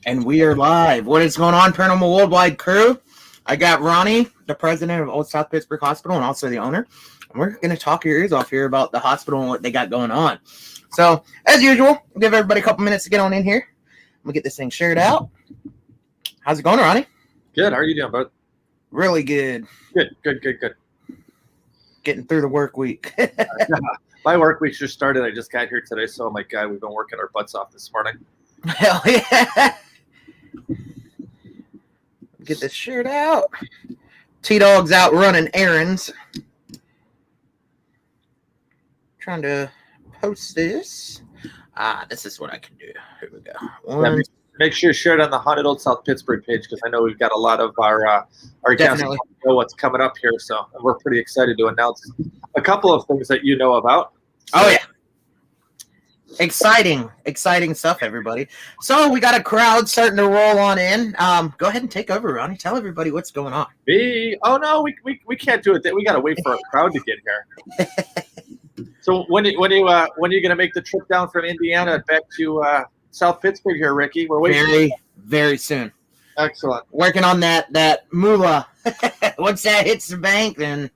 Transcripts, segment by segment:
And we are live. What is going on, Paranormal Worldwide crew? I got Ronnie, the president of Old South Pittsburgh Hospital and also the owner. And we're going to talk your ears off here about the hospital and what they got going on. So, as usual, we'll give everybody a couple minutes to get on in here. We'll get this thing shared out. How's it going, Ronnie? Good. How are you doing, bud? Really good. Good. Getting through the work week. My work week just started. I just got here today, so my God, we've been working our butts off this morning. Hell yeah. Get this shirt out. T-Dog's out running errands. Trying to post this. This is what I can do. Here we go. Make sure you share it on the Haunted Old South Pittsburgh page because I know we've got a lot of our guests who know what's coming up here. So we're pretty excited to announce a couple of things that you know about. So, oh, yeah. Exciting stuff, everybody. So we got a crowd starting to roll on in. Go ahead and take over, Ronnie. Tell everybody what's going on. Oh, no, we can't do it. We got to wait for a crowd to get here. So when are you going to make the trip down from Indiana back to South Pittsburgh here, Ricky? We're waiting. Very soon. Excellent. Working on that moolah. Once that hits the bank, then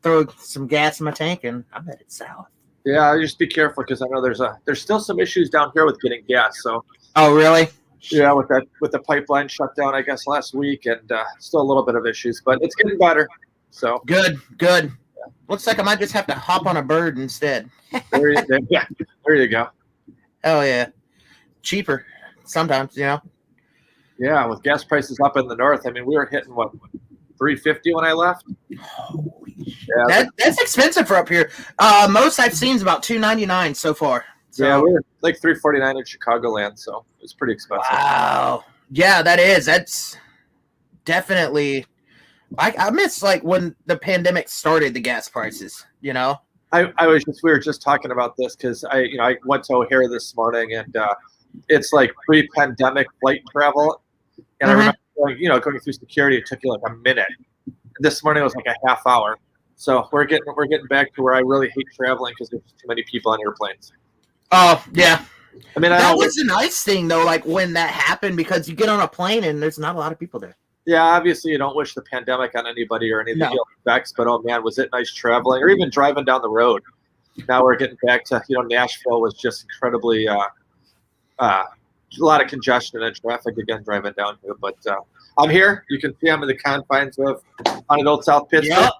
throw some gas in my tank, and I bet it's south. Yeah, just be careful because I know there's still some issues down here with getting gas. So. Oh, really? Yeah, with the pipeline shut down, I guess last week, and still a little bit of issues, but it's getting better. So good. Yeah. Looks like I might just have to hop on a bird instead. There you go. Oh yeah, cheaper sometimes, you know. Yeah, with gas prices up in the north, I mean, we were hitting what $3.50 when I left. Yeah, that's expensive for up here. Most I've seen is about $2.99 so far. So. Yeah, we're like $3.49 in Chicagoland, so it's pretty expensive. Wow. Yeah, that is. That's definitely. I miss like when the pandemic started, the gas prices. You know. We were just talking about this because I went to O'Hare this morning and it's like pre-pandemic flight travel, and I remember going through security. It took you like a minute. This morning it was like a half hour. So we're getting back to where I really hate traveling because there's too many people on airplanes. Oh yeah, I mean that was a nice thing though. Like when that happened, because you get on a plane and there's not a lot of people there. Yeah, obviously you don't wish the pandemic on anybody or any of the ill effects, but oh man, was it nice traveling or even driving down the road. Now we're getting back to Nashville was just incredibly a lot of congestion and traffic again driving down here, but I'm here. You can see I'm in the confines of Haunted Old South Pittsburgh. Yep.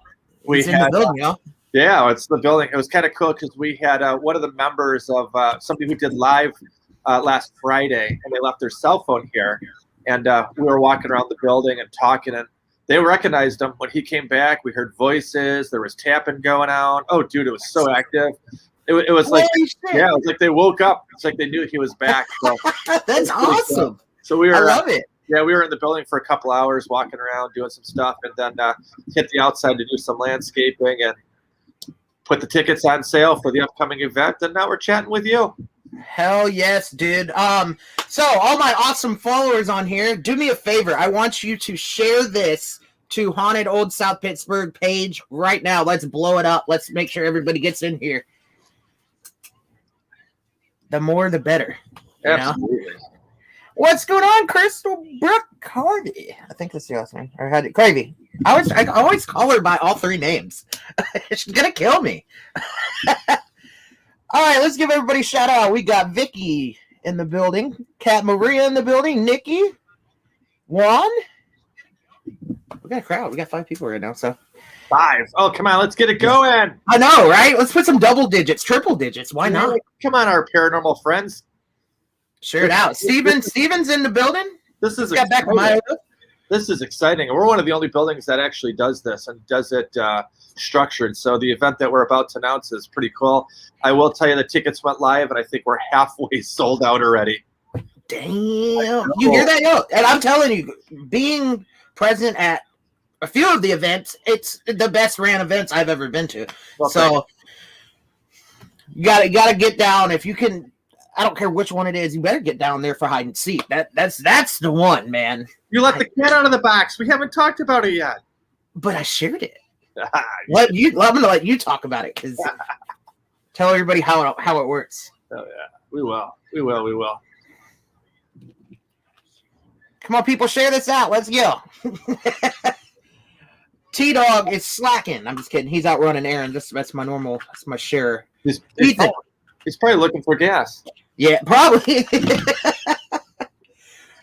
It's in the building, Yeah, it's the building. It was kind of cool because we had one of the members of somebody who did live last Friday, and they left their cell phone here. And we were walking around the building and talking, and they recognized him. When he came back, we heard voices. There was tapping going on. Oh, dude, it was so active. It was like, yeah, it was like they woke up. It's like they knew he was back. So that's awesome. So we were. I love it. Yeah, we were in the building for a couple hours, walking around, doing some stuff, and then hit the outside to do some landscaping and put the tickets on sale for the upcoming event. And now we're chatting with you. Hell yes, dude. So all my awesome followers on here, do me a favor. I want you to share this to Haunted Old South Pittsburgh page right now. Let's blow it up. Let's make sure everybody gets in here. The more, the better. Absolutely. What's going on, Crystal Brooke Harvey? I think that's the last name. Or had it Cravey. I always call her by all three names. She's gonna kill me. All right, let's give everybody a shout out. We got Vicky in the building, Kat Maria in the building, Nikki, Juan. We got a crowd. We got 5 people right now. So 5. Oh, come on, let's get it going. I know, right? Let's put some double digits, triple digits. Why not? Come on, our paranormal friends. Share it out. Steven's in the building. This is got back from Iowa. This is exciting. We're one of the only buildings that actually does this and does it structured. So the event that we're about to announce is pretty cool. I will tell you the tickets went live, and I think we're halfway sold out already. Damn. You hear that? Yo? And I'm telling you, being present at a few of the events, it's the best ran events I've ever been to. Well, so you gotta get down if you can. I don't care which one it is. You better get down there for hide and seek. That's the one, man. You let the cat out of the box. We haven't talked about it yet. But I shared it. I'm gonna let you talk about it because tell everybody how it works. Oh yeah, we will. Come on, people, share this out. Let's go. T-Dog is slacking. I'm just kidding. He's out running errands. That's my normal. That's my share. He's probably looking for gas. Yeah, probably.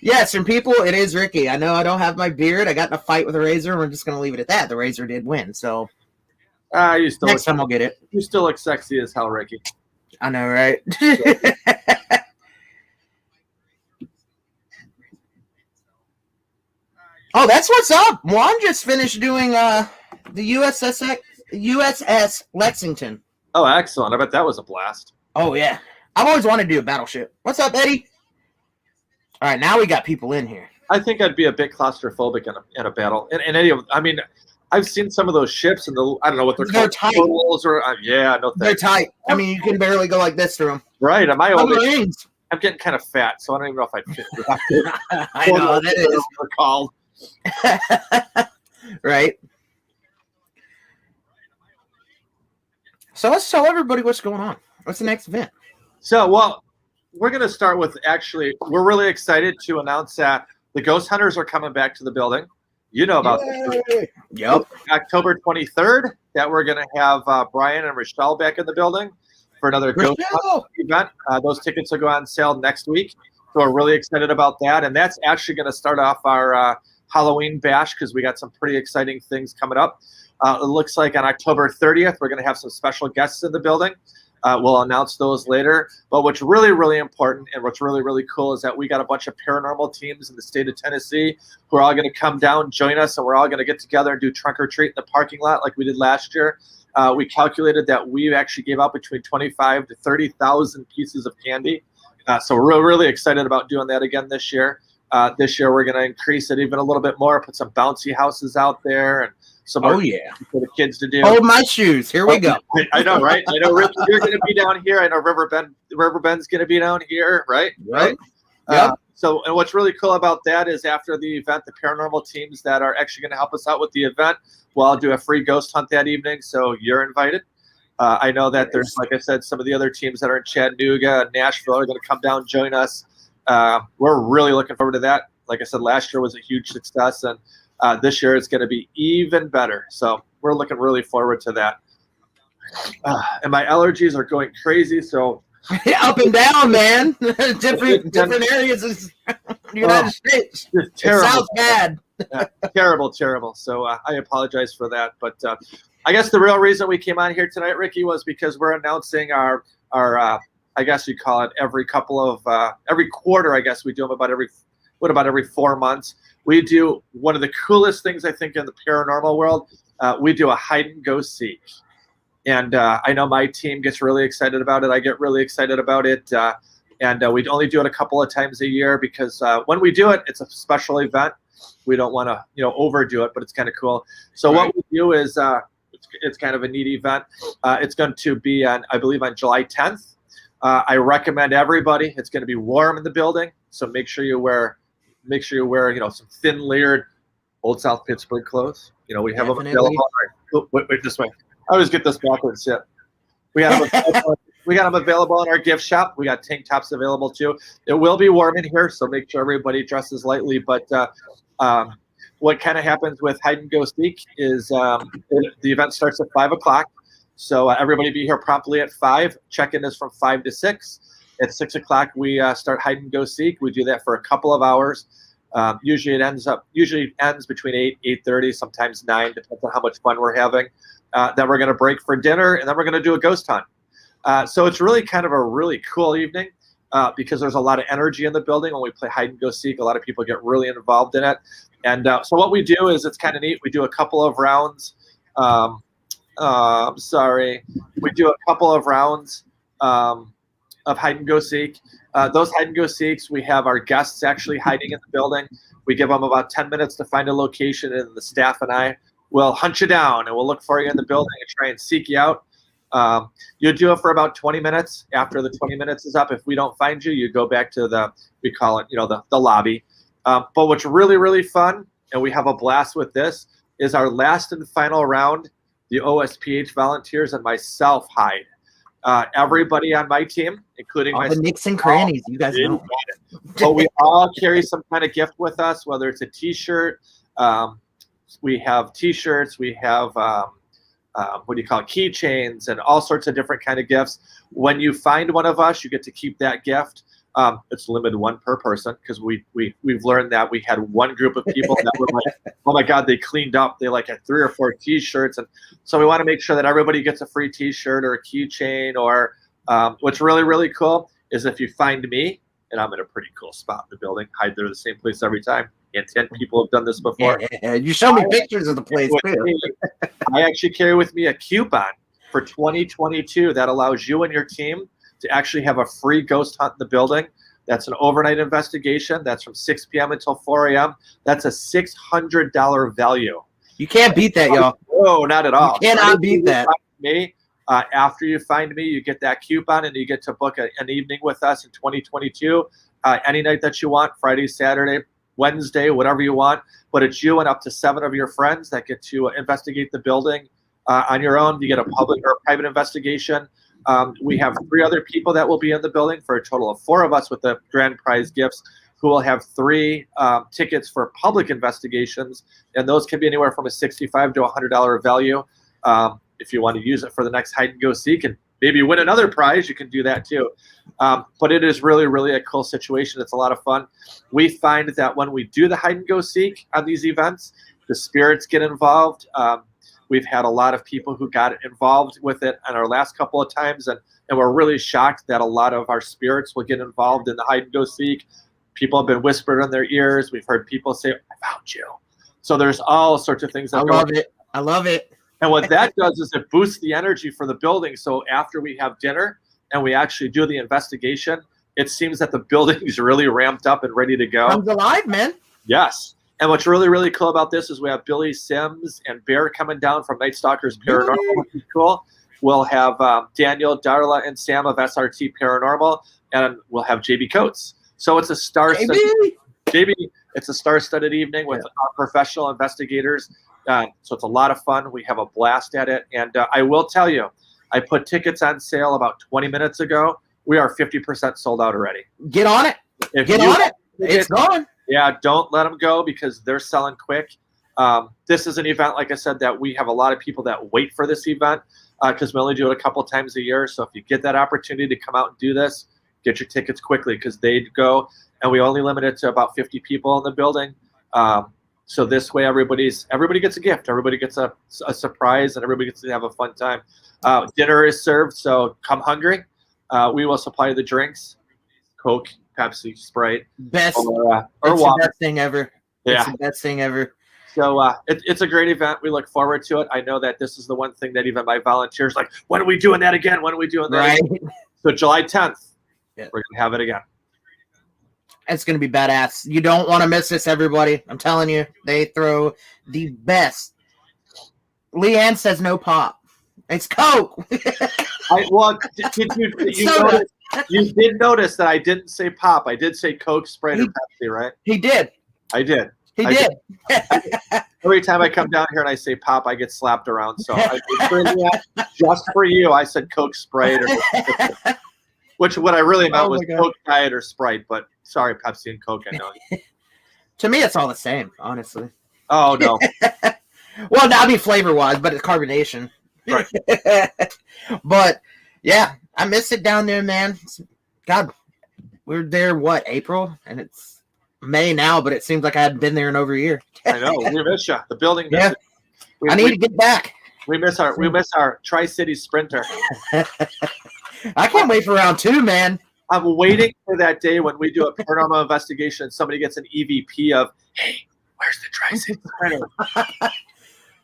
Yes, from people, it is Ricky. I know I don't have my beard. I got in a fight with a razor, and we're just going to leave it at that. The razor did win, so next time I'll get it. You still look sexy as hell, Ricky. I know, right? Oh, that's what's up. Juan just finished doing the USS Lexington. Oh, excellent. I bet that was a blast. Oh, yeah. I've always wanted to do a battleship. What's up, Eddie? All right, now we got people in here. I think I'd be a bit claustrophobic in a battle. And any of, I mean, I've seen some of those ships, and I don't know what they're called. Tight. They're tight. I mean, you can barely go like this through them. Right. Marines. I'm getting kind of fat, so I don't even know if I'd fit. I know that is. They're called. Right. So let's tell everybody what's going on. What's the next event? So, well, we're going to start with we're really excited to announce that the Ghost Hunters are coming back to the building. You know about this. Yep. October 23rd, that we're going to have Brian and Rochelle back in the building for another Ghost Hunter event. Those tickets will go on sale next week. So we're really excited about that. And that's actually going to start off our Halloween bash because we got some pretty exciting things coming up. It looks like on October 30th, we're going to have some special guests in the building. We'll announce those later. But what's really, really important and what's really, really cool is that we got a bunch of paranormal teams in the state of Tennessee who are all going to come down, join us, and we're all going to get together and do trunk or treat in the parking lot like we did last year. We calculated that we actually gave out between 25 to 30,000 pieces of candy. So we're really excited about doing that again this year. This year we're going to increase it even a little bit more, put some bouncy houses out there and some more for the kids to do. Hold my shoes. Here we go. I know, right? I know, Rick, you're going to be down here. I know Riverbend's going to be down here, right? Right. Yep. So, and what's really cool about that is after the event, the paranormal teams that are actually going to help us out with the event will all do a free ghost hunt that evening. So you're invited. I know that there's, like I said, some of the other teams that are in Chattanooga and Nashville are going to come down, join us. We're really looking forward to that. Like I said, last year was a huge success, and this year it's going to be even better. So we're looking really forward to that. And my allergies are going crazy. So up and down, man. different areas of the United States. It sounds bad. Terrible. So I apologize for that. But I guess the real reason we came on here tonight, Ricky, was because we're announcing our I guess you call it every quarter. I guess we do them about every 4 months. We do one of the coolest things I think in the paranormal world. We do a hide and go seek, and I know my team gets really excited about it. I get really excited about it, and we only do it a couple of times a year because when we do it, it's a special event. We don't want to overdo it, but it's kind of cool. So what we do is it's kind of a neat event. It's going to be I believe on July 10th. I recommend everybody. It's going to be warm in the building, so make sure you wear some thin layered Old South Pittsburgh clothes. We have them available. Wait, this way. I always get this backwards. Yeah, we got them available in our gift shop. We got tank tops available too. It will be warm in here, so make sure everybody dresses lightly. But what kind of happens with hide and go seek is the event starts at 5 o'clock. So everybody be here promptly at 5. Check-in is from 5 to 6. At 6 o'clock, we start hide and go seek. We do that for a couple of hours. Usually it ends between 8:30, sometimes 9, depends on how much fun we're having. Then we're going to break for dinner, and then we're going to do a ghost hunt. So it's really kind of a really cool evening because there's a lot of energy in the building when we play hide and go seek. A lot of people get really involved in it. And so what we do is it's kind of neat. We do a couple of rounds. We do a couple of rounds of hide and go seek. Those hide and go seeks, we have our guests actually hiding in the building. We give them about 10 minutes to find a location, and the staff and I will hunt you down, and we'll look for you in the building and try and seek you out. You do it for about 20 minutes. After the 20 minutes is up, if we don't find you, you go back to we call it, the lobby. But what's really, really fun, and we have a blast with this, is our last and final round. The OSPH volunteers and myself hide. Everybody on my team, including all the nicks and crannies, you guys know. But we all carry some kind of gift with us, whether it's a T-shirt. We have T-shirts. We have what do you call it, keychains, and all sorts of different kind of gifts. When you find one of us, you get to keep that gift. It's limited one per person, because we've learned that we had one group of people that were like, oh my God, they cleaned up. They like had 3 or 4 T-shirts, and so we want to make sure that everybody gets a free T-shirt or a keychain. Or what's really, really cool is if you find me, and I'm in a pretty cool spot in the building, hide there the same place every time. And 10 people have done this before. Yeah, you show me pictures of the place too. I actually carry with me a coupon for 2022 that allows you and your team to actually have a free ghost hunt in the building. That's an overnight investigation. That's from 6 p.m. until 4 a.m. That's a $600 value. You can't beat that, y'all. No, not at all. You cannot beat that. Me, after you find me, you get that coupon, and you get to book an evening with us in 2022. Any night that you want, Friday, Saturday, Wednesday, whatever you want. But it's you and up to 7 of your friends that get to investigate the building on your own. You get a public or private investigation. We have 3 other people that will be in the building for a total of 4 of us with the grand prize gifts, who will have 3 tickets for public investigations, and those can be anywhere from a $65 to $100 value. If you want to use it for the next hide and go seek and maybe win another prize, you can do that too. But it is really, really a cool situation. It's a lot of fun. We find that when we do the hide and go seek on these events, the spirits get involved. We've had a lot of people who got involved with it on our last couple of times, and we're really shocked that a lot of our spirits will get involved in the hide and go seek. People have been whispered in their ears. We've heard people say, I found you. So there's all sorts of things that love it. I love it. And what that does is it boosts the energy for the building. So after we have dinner and we actually do the investigation, it seems that the building is really ramped up and ready to go. Comes alive, man. Yes. And what's really, really cool about this is we have Billy Sims and Bear coming down from Night Stalkers Paranormal, which is cool. We'll have Daniel, Darla, and Sam of SRT Paranormal, and we'll have JB Coates. So it's a star-studded it's a star-studded evening with professional investigators. So it's a lot of fun. We have a blast at it. And I will tell you, I put tickets on sale about 20 minutes ago. We are 50% sold out already. Get on it. Get on it. It's gone. Yeah, don't let them go because they're selling quick. This is an event, like I said, that we have a lot of people that wait for this event because we only do it a couple times a year. So if you get that opportunity to come out and do this, get your tickets quickly because they go. And we only limit it to about 50 people in the building. So this way, everybody gets a gift. Everybody gets a surprise, and everybody gets to have a fun time. Dinner is served, so come hungry. We will supply the drinks, Coke, Pepsi, Sprite, best or water. The best thing ever. Yeah, it's the best thing ever. So it's a great event. We look forward to it. I know that this is the one thing that even my volunteers like. When are we doing that again? When are we doing that? Right. Again? So July 10th, we're gonna have it again. It's going to be badass. You don't want to miss this, everybody. I'm telling you, they throw the best. Leanne says no pop. It's Coke. You did notice that I didn't say pop. I did say Coke, Sprite, or Pepsi, right? He did. I did. He did. Every time I come down here and I say pop, I get slapped around. So just for you, I said Coke, Sprite, or which what I really meant was Coke, Diet, or Sprite. But sorry, Pepsi and Coke, I know. To me, it's all the same, honestly. Oh, no. Well, not be flavor-wise, but it's carbonation. Right. But, yeah, I miss it down there, man. God, we were there, April? And it's May now, but it seems like I hadn't been there in over a year. I know. We miss you. The building misses you. I need to get back. We miss our Tri-City Sprinter. I can't wait for round 2, man. I'm waiting for that day when we do a paranormal investigation and somebody gets an EVP of, hey, where's the Tri-City Sprinter?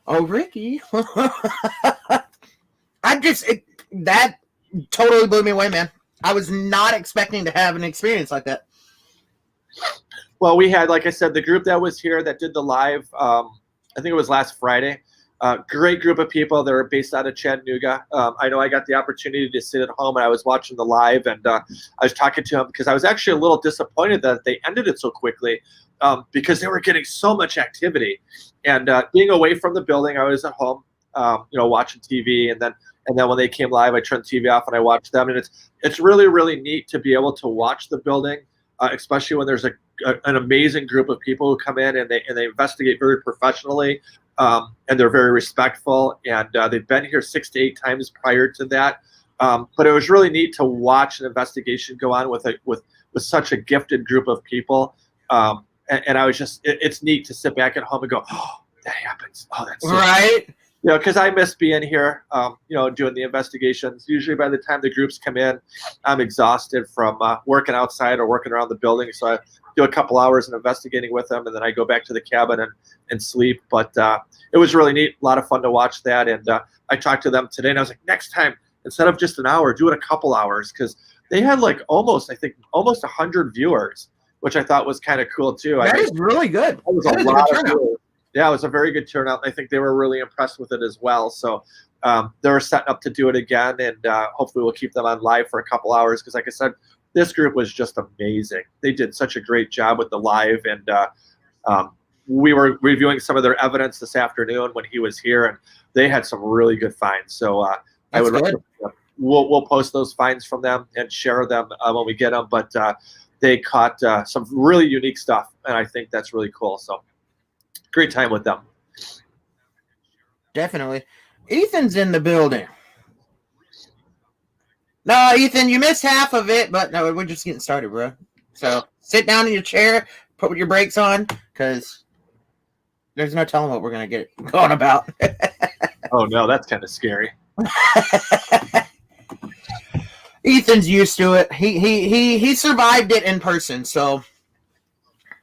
Oh, Ricky. That totally blew me away, man. I was not expecting to have an experience like that. Well, we had, like I said, the group that was here that did the live, I think it was last Friday. Great group of people. They were based out of Chattanooga. I know I got the opportunity to sit at home and I was watching the live and I was talking to them because I was actually a little disappointed that they ended it so quickly because they were getting so much activity. And being away from the building, I was at home, watching TV. And then when they came live, I turned the TV off and I watched them. And it's really, really neat to be able to watch the building especially when there's an amazing group of people who come in and they investigate very professionally, and they're very respectful. And they've been here 6 to 8 times prior to that. But it was really neat to watch an investigation go on with such a gifted group of people. And I was just, it's neat to sit back at home and go, oh, that happens. Oh, that's so right. Cool. You know, because I miss being here, you know, doing the investigations. Usually by the time the groups come in, I'm exhausted from working outside or working around the building. So I do a couple hours in investigating with them, and then I go back to the cabin and sleep. But it was really neat, a lot of fun to watch that. And I talked to them today, and I was like, next time, instead of just an hour, do it a couple hours, because they had like almost 100 viewers, which I thought was kind of cool too. That is really good. That was a lot of viewers. Yeah, it was a very good turnout. I think they were really impressed with it as well. So they were setting up to do it again, and hopefully we'll keep them on live for a couple hours, because like I said, this group was just amazing. They did such a great job with the live, and we were reviewing some of their evidence this afternoon when he was here, and they had some really good finds. So I would recommend them. We'll post those finds from them and share them when we get them, but they caught some really unique stuff, and I think that's really cool. So great time with them. Definitely. Ethan's in the building. No, Ethan, you missed half of it, but no, we're just getting started, bro. So sit down in your chair, put your brakes on, because there's no telling what we're going to get going about. Oh, no, that's kind of scary. Ethan's used to it. He survived it in person, so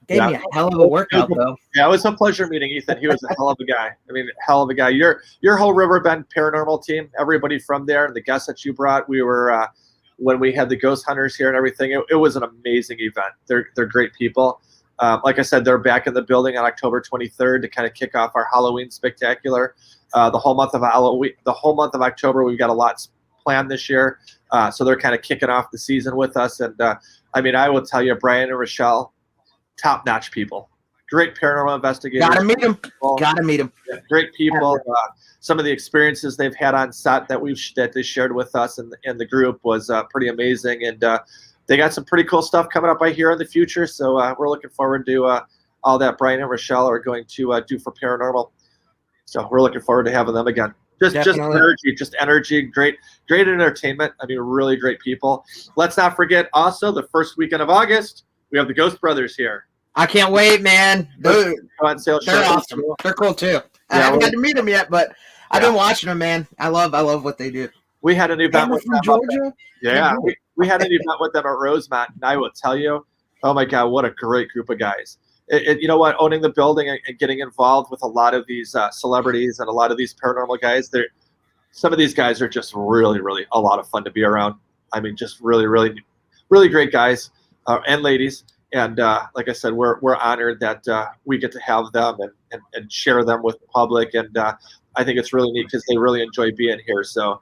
gave me a hell of a workout, though. Yeah, it was a pleasure meeting Ethan. He was a hell of a guy. I mean, hell of a guy. Your whole Riverbend paranormal team, everybody from there, and the guests that you brought, we were when we had the ghost hunters here and everything. It was an amazing event. They're great people. Like I said, they're back in the building on October 23rd to kind of kick off our Halloween spectacular. The whole month of October, we've got a lot planned this year. So they're kind of kicking off the season with us. And I mean, I will tell you, Brian and Rochelle, top-notch people. Great paranormal investigators. Gotta meet them. Gotta meet them. Yeah, great people. Some of the experiences they've had on set that they shared with us and the group was pretty amazing. And they got some pretty cool stuff coming up, I hear, in the future. So we're looking forward to all that Brian and Rochelle are going to do for paranormal. So we're looking forward to having them again. Just energy, great entertainment. I mean, really great people. Let's not forget also the first weekend of August, we have the Ghost Brothers here. I can't wait, man. They're awesome. They're cool too. I haven't got to meet them yet, but I've been watching them, man. I love what they do. We had an event with them. Georgia. Yeah, we had an event with them at Rosemont, and I will tell you, oh my God, what a great group of guys. You know what? Owning the building and getting involved with a lot of these celebrities and a lot of these paranormal guys, some of these guys are just really, really a lot of fun to be around. I mean, just really, really, really great guys and ladies. And like I said, we're honored that we get to have them and share them with the public. And I think it's really neat because they really enjoy being here. So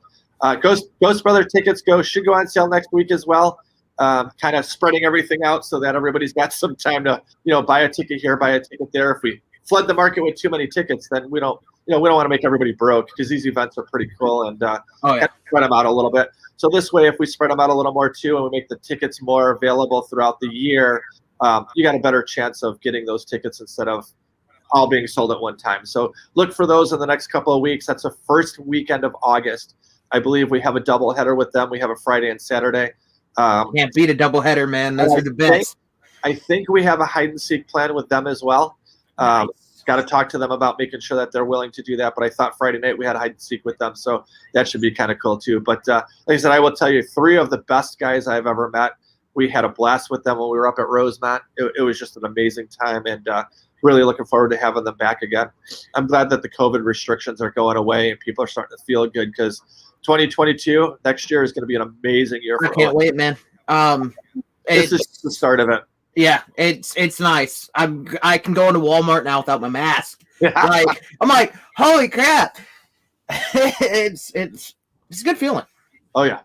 Ghost Brother tickets should go on sale next week as well. Kind of spreading everything out so that everybody's got some time to, buy a ticket here, buy a ticket there. If we flood the market with too many tickets, then we don't want to make everybody broke, because these events are pretty cool, and spread them out a little bit. So this way, if we spread them out a little more too, and we make the tickets more available throughout the year, you got a better chance of getting those tickets instead of all being sold at one time. So look for those in the next couple of weeks. That's the first weekend of August. I believe we have a doubleheader with them. We have a Friday and Saturday. Can't beat a doubleheader, man. Those are the best. I think we have a hide and seek plan with them as well. Nice. Got to talk to them about making sure that they're willing to do that. But I thought Friday night we had a hide and seek with them, so that should be kind of cool too. But like I said, I will tell you, 3 of the best guys I've ever met. We had a blast with them when we were up at Rosemont. It was just an amazing time, and really looking forward to having them back again. I'm glad that the COVID restrictions are going away and people are starting to feel good, because 2022 next year is going to be an amazing year. I can't wait, man. This is the start of it. Yeah, it's nice. I can go into Walmart now without my mask. I'm like, holy crap! It's a good feeling. Oh yeah.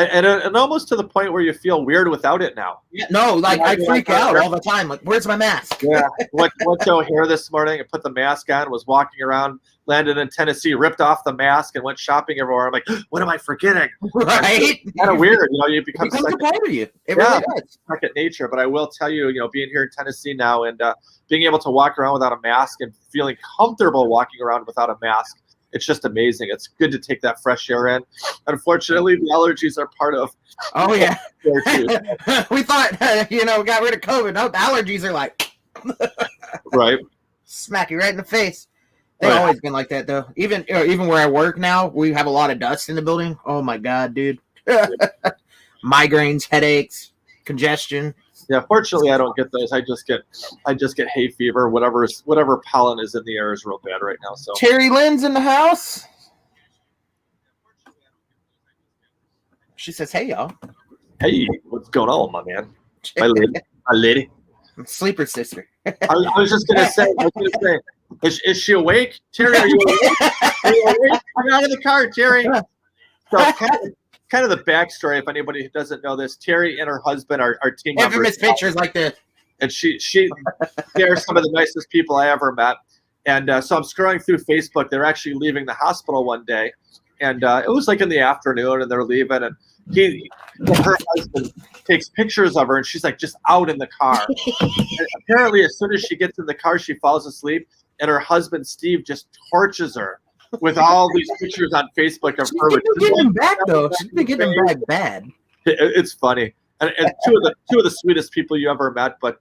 And almost to the point where you feel weird without it now. Yeah, no, like I freak out all the time. Like, where's my mask? Yeah, went to O'Hare this morning and put the mask on. Was walking around, landed in Tennessee, ripped off the mask, and went shopping everywhere. I'm like, what am I forgetting? Right? Kind of weird, you become becomes a part of you. It really does. Second nature. But I will tell you, being here in Tennessee now and being able to walk around without a mask and feeling comfortable walking around without a mask. It's just amazing. It's good to take that fresh air in. Unfortunately, the allergies are part of. Oh yeah. We thought got rid of COVID. No, the allergies are like. Right. Smack you right in the face. They've always been like that though. Even where I work now, we have a lot of dust in the building. Oh my god, dude. Migraines, headaches, congestion. Yeah, fortunately, I don't get those. I just get hay fever. Whatever pollen is in the air is real bad right now. So Terry Lynn's in the house. She says, "Hey, y'all. Hey, what's going on, my man? My lady. Sleeper sister." I was just gonna say. Is she awake, Terry? Are you awake? Get out of the car, Terry. So kind of the backstory, if anybody doesn't know this, Terry and her husband are team members. Infamous pictures like this. And they're some of the nicest people I ever met. And so I'm scrolling through Facebook. They're actually leaving the hospital one day. And it was like in the afternoon, and they're leaving. And her husband takes pictures of her, and she's like just out in the car. And apparently, as soon as she gets in the car, she falls asleep. And her husband, Steve, just torches her with all these pictures on Facebook of her. She's getting them back though. She's been getting them back bad. It's funny, and two of the sweetest people you ever met. But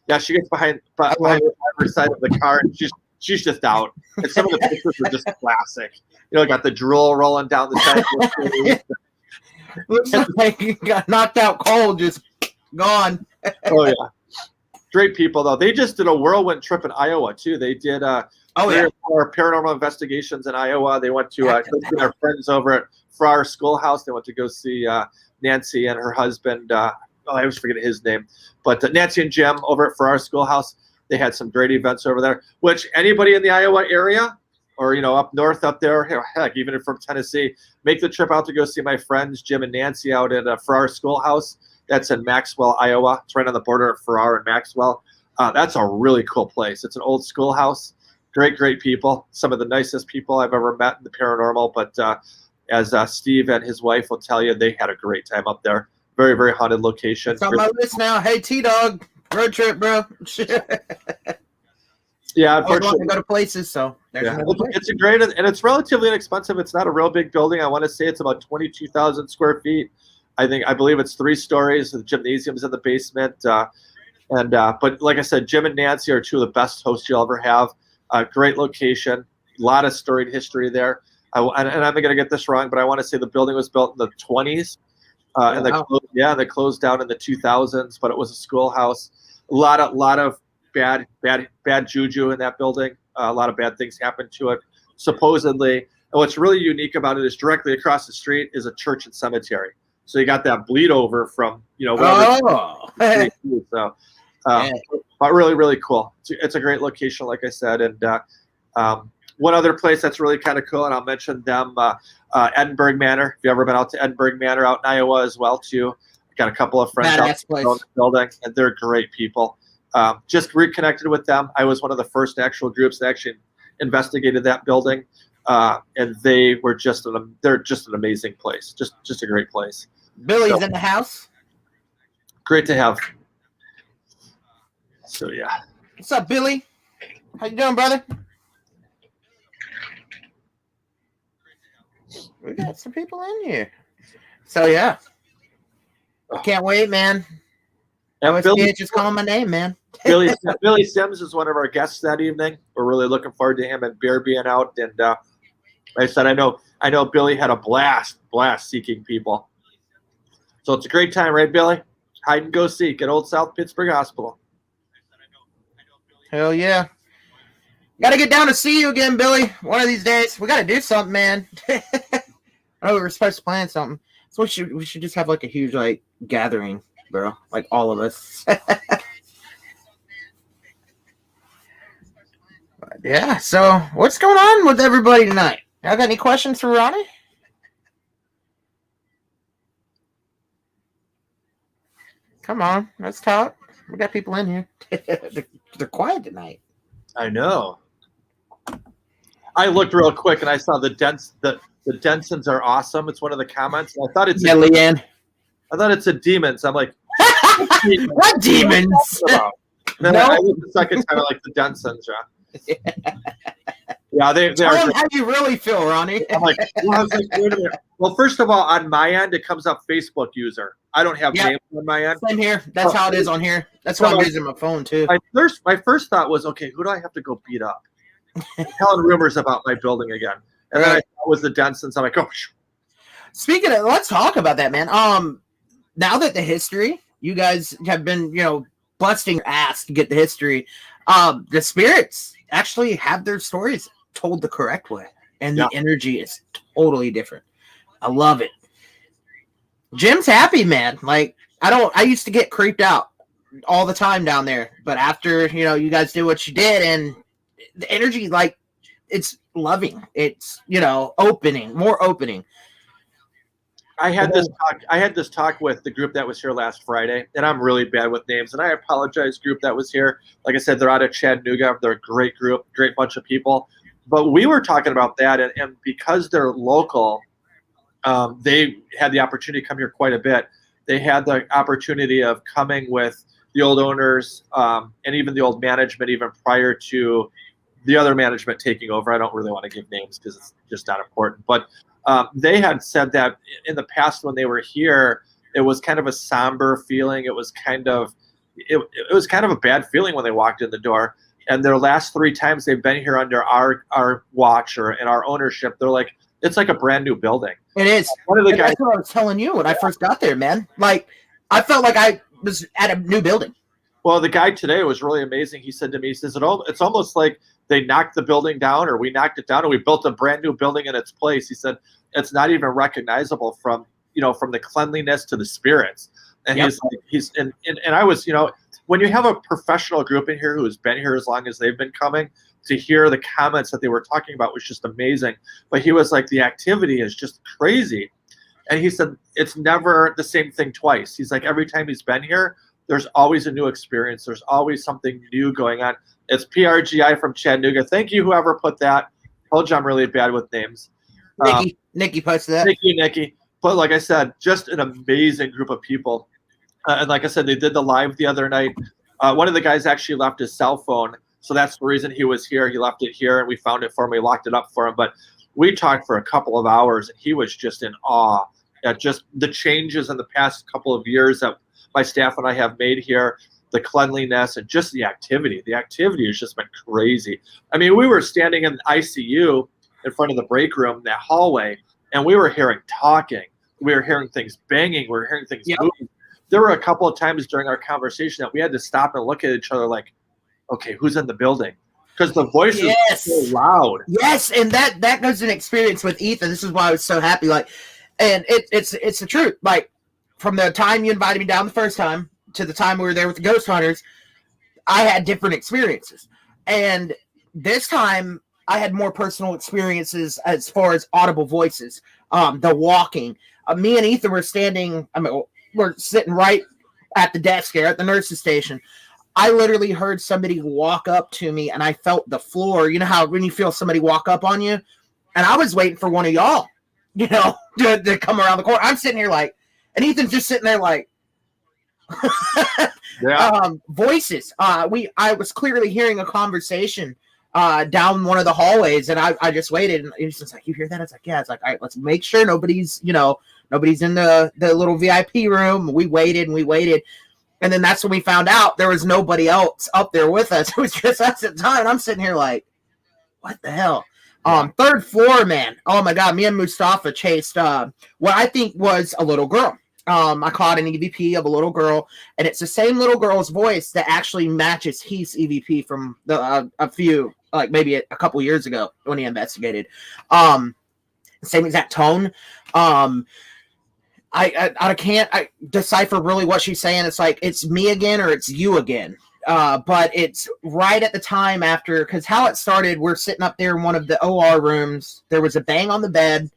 yeah, she gets behind the driver's side of the car, and she's just out. And some of the pictures are just classic. Got the drool rolling down the side. Of the Looks like you got knocked out cold, just gone. Oh yeah, great people though. They just did a whirlwind trip in Iowa too. They did. For paranormal investigations in Iowa. They went to our friends over at Farrar Schoolhouse. They went to go see Nancy and her husband. I always forget his name, but Nancy and Jim over at Farrar Schoolhouse. They had some great events over there. Which anybody in the Iowa area, or up north up there, heck, even from Tennessee, make the trip out to go see my friends Jim and Nancy out at Farrar Schoolhouse. That's in Maxwell, Iowa. It's right on the border of Farrar and Maxwell. That's a really cool place. It's an old schoolhouse. Great people. Some of the nicest people I've ever met in the paranormal. But as Steve and his wife will tell you, they had a great time up there. Very, very haunted location. It's on my list now. Hey, T-Dog. Road trip, bro. Yeah, unfortunately. I want to go to places, so it's a great, and it's relatively inexpensive. It's not a real big building. I want to say it's about 22,000 square feet. I believe it's 3 stories. The gymnasium's in the basement. But like I said, Jim and Nancy are two of the best hosts you'll ever have. Great location, a lot of storied history there. And I'm going to get this wrong, but I want to say the building was built in the 20s. And they closed down in the 2000s, but it was a schoolhouse. A lot of bad juju in that building. A lot of bad things happened to it, supposedly. And what's really unique about it is directly across the street is a church and cemetery. So you got that bleed over from, but really, really cool. It's a great location, like I said. And one other place that's really kind of cool, and I'll mention them, Edinburgh Manor. If you've ever been out to Edinburgh Manor out in Iowa as well, too. Got a couple of friends out in the building, and they're great people. Just reconnected with them. I was one of the first actual groups that actually investigated that building, and they're just an amazing place. Just a great place. Billy's in the house. Great to have. So yeah. What's up, Billy? How you doing, brother? We got some people in here. So yeah. Can't wait, man. Billy, just calling my name, man. Billy Sims is one of our guests that evening. We're really looking forward to him and Bear being out. And like I said, I know Billy had a blast seeking people. So it's a great time, right, Billy? Hide and go seek at Old South Pittsburgh Hospital. Hell yeah. Got to get down to see you again, Billy. One of these days. We got to do something, man. I know we were supposed to plan something. So we should just have like a huge gathering, bro. Like all of us. Yeah, so what's going on with everybody tonight? Y'all got any questions for Ronnie? Come on, let's talk. We got people in here. They're quiet tonight. I know. I looked real quick and I saw the Densons are awesome. It's one of the comments. I thought it's Leanne. I thought it's a demons. I'm like, what demons? Then I looked the second time. I like the Densons. Yeah, they are. Tell them how you really feel, Ronnie. I'm like, well, first of all, on my end, it comes up Facebook user. I don't have names on my end. Same here. That's how it is on here. That's why I'm using my phone too. My first thought was, okay, who do I have to go beat up? Telling rumors about my building again, and then I thought it was the Densons. I'm like, oh. Speaking of, let's talk about that, man. Now that the history, you guys have been, busting your ass to get the history. The spirits actually have their stories told the correct way, and the energy is totally different. I love it. Jim's happy, man. Like, I used to get creeped out all the time down there, but after, you guys did what you did, and the energy, like, it's loving. It's, opening, more opening. I had this talk with the group that was here last Friday, and I'm really bad with names, and I apologize, group that was here. Like I said, they're out of Chattanooga. They're a great group, great bunch of people. But we were talking about that, and because they're local, they had the opportunity to come here quite a bit. They had the opportunity of coming with the old owners and even the old management, even prior to the other management taking over. I don't really want to give names because it's just not important. But they had said that in the past when they were here, it was kind of a somber feeling. It was kind of a bad feeling when they walked in the door. And their last 3 times they've been here under our watch or in our ownership, they're like, it's like a brand new building. It is. One of the guys, that's what I was telling you when I first got there, man. Like, I felt like I was at a new building. Well, the guy today was really amazing. He said to me, he says, it's almost like they knocked the building down, or we knocked it down and we built a brand new building in its place. He said, it's not even recognizable from the cleanliness to the spirits. And I was, when you have a professional group in here who has been here as long as they've been coming, to hear the comments that they were talking about was just amazing. But he was like, the activity is just crazy. And he said, it's never the same thing twice. He's like, every time he's been here, there's always a new experience. There's always something new going on. It's PRGI from Chattanooga. Thank you, whoever put that. Told you I'm really bad with names. Nikki posted that. Nikki. But like I said, just an amazing group of people. And like I said, they did the live the other night. One of the guys actually left his cell phone. So that's the reason he was here. He left it here, and we found it for him. We locked it up for him. But we talked for a couple of hours, and he was just in awe at just the changes in the past couple of years that my staff and I have made here, the cleanliness, and just the activity. The activity has just been crazy. I mean, we were standing in ICU in front of the break room, that hallway, and we were hearing talking. We were hearing things banging. We were hearing things moving. There were a couple of times during our conversation that we had to stop and look at each other like, okay, who's in the building? Because the voices are so loud. Yes, and that was an experience with Ethan. This is why I was so happy. Like, and it's the truth. Like, from the time you invited me down the first time to the time we were there with the ghost hunters, I had different experiences. And this time I had more personal experiences as far as audible voices, the walking. Me and Ethan were standing, we're sitting right at the desk here at the nurse's station. I literally heard somebody walk up to me, and I felt the floor. You know how when you feel somebody walk up on you? And I was waiting for one of y'all, to come around the corner. I'm sitting here like, and Ethan's just sitting there like, voices. I was clearly hearing a conversation down one of the hallways, and I just waited, and he's just like, you hear that? It's like, yeah. It's like, all right, let's make sure nobody's in the little VIP room. We waited. And then that's when we found out there was nobody else up there with us. It was just us at the time. And I'm sitting here like, what the hell? Third floor, man. Oh my God. Me and Mustafa chased what I think was a little girl. I caught an EVP of a little girl, and it's the same little girl's voice that actually matches Heath's EVP from a few, like maybe a couple years ago when he investigated. Same exact tone. I can't decipher really what she's saying. It's like, it's me again or it's you again. But it's right at the time after, because how it started, we're sitting up there in one of the OR rooms. There was a bang on the bed.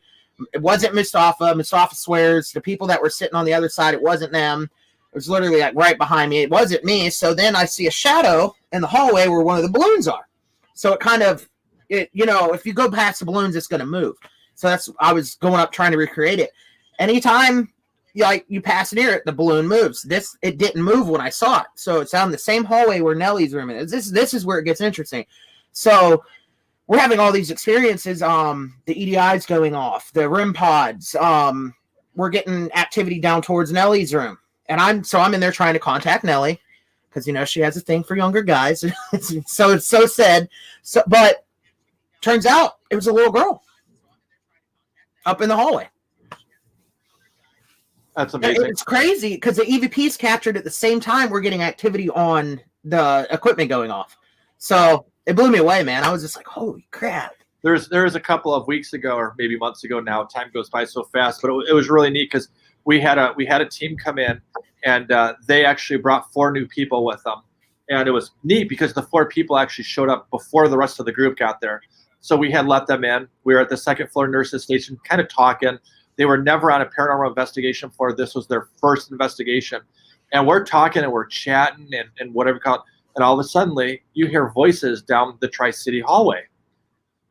It wasn't Mustafa. Mustafa swears the people that were sitting on the other side, it wasn't them. was literally like right behind me. It wasn't me. So then I see a shadow in the hallway where one of the balloons are. So it kind of, if you go past the balloons, it's going to move. So I was going up trying to recreate it. Anytime you pass near it, the balloon moves. It didn't move when I saw it. So it's on the same hallway where Nellie's room is. This is where it gets interesting. So we're having all these experiences. The EDI's going off, the REM pods. We're getting activity down towards Nellie's room. And I'm in there trying to contact Nellie because, she has a thing for younger guys. So it's so sad. But turns out it was a little girl up in the hallway. That's amazing. It's crazy because the EVP's captured at the same time we're getting activity on the equipment going off. So it blew me away, man. I was just like, holy crap. There was a couple of weeks ago, or maybe months ago now. Time goes by so fast, but it was really neat because we had a team come in, and they actually brought 4 new people with them, and it was neat because the 4 people actually showed up before the rest of the group got there. So we had let them in. We were at the second floor nurses station, kind of talking. They were never on a paranormal investigation floor. This was their first investigation, and we're talking and we're chatting and whatever. And all of a sudden, you hear voices down the Tri-City hallway.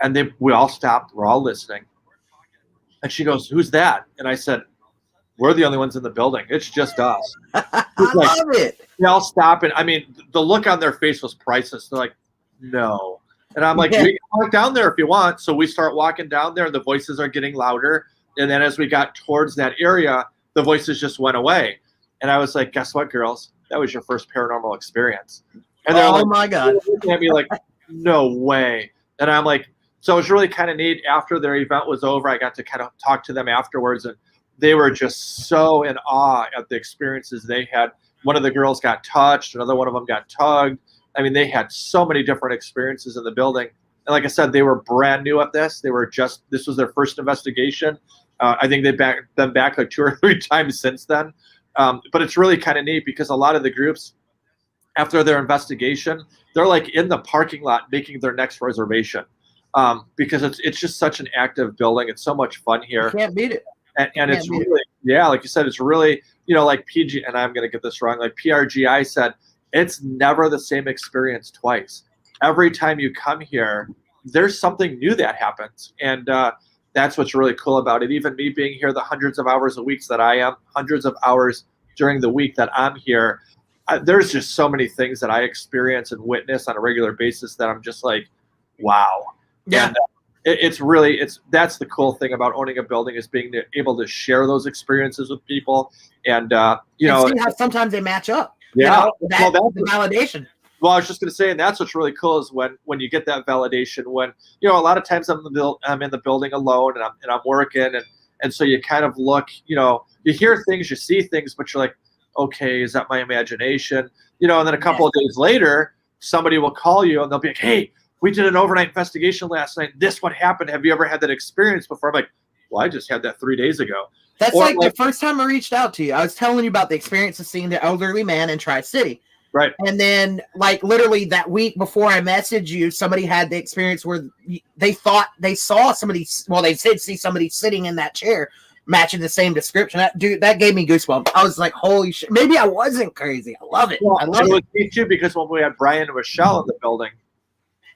And we all stopped. We're all listening. And she goes, "Who's that?" And I said, "We're the only ones in the building. It's just us." I love it. They all stop. And I mean, the look on their face was priceless. They're like, "No." And I'm like, "We can walk down there if you want." So we start walking down there, and the voices are getting louder. And then as we got towards that area, the voices just went away. And I was like, "Guess what, girls? That was your first paranormal experience." And they're like, my God. Looking at me like, "No way." And I'm like, so it was really kind of neat. After their event was over, I got to kind of talk to them afterwards, and they were just so in awe at the experiences they had. One of the girls got touched. Another one of them got tugged. I mean, they had so many different experiences in the building. And like I said, they were brand new at this. This was their first investigation. I think they've been back like 2 or 3 times since then. But it's really kind of neat because a lot of the groups, after their investigation, they're like in the parking lot making their next reservation. Because it's just such an active building. It's so much fun here. You can't beat it. And it's really, like you said, it's really, like PG, and I'm going to get this wrong, like PRGI said, it's never the same experience twice. Every time you come here, there's something new that happens. And that's what's really cool about it. Even me being here the hundreds of hours a week that I am, hundreds of hours during the week that I'm here, there's just so many things that I experience and witness on a regular basis that I'm just like, wow. Yeah. And that's the cool thing about owning a building is being able to share those experiences with people. And, see how sometimes they match up. Yeah. That's the validation. Well, I was just going to say, and that's what's really cool is when you get that validation, when, a lot of times I'm in the building alone and I'm working. And so you kind of look, you hear things, you see things, but you're like, okay, is that my imagination? And then a couple of days later, somebody will call you and they'll be like, "Hey, we did an overnight investigation last night. This what happened. Have you ever had that experience before?" I'm like, "Well, I just had that 3 days ago." That's like the first time I reached out to you. I was telling you about the experience of seeing the elderly man in Tri-City. Right. And then, literally that week before I messaged you, somebody had the experience where they thought they saw somebody. Well, they did see somebody sitting in that chair matching the same description. That gave me goosebumps. I was like, holy shit. Maybe I wasn't crazy. I love it. Well, I love it. It was me too, because when we had Brian and Michelle in the building,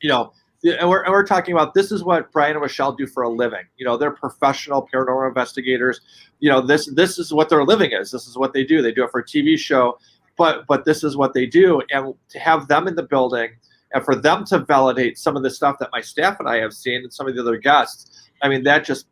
and we're talking about this is what Brian and Michelle do for a living. They're professional paranormal investigators. This is what their living is. This is what they do. They do it for a TV show, but this is what they do. And to have them in the building and for them to validate some of the stuff that my staff and I have seen and some of the other guests, I mean, that's just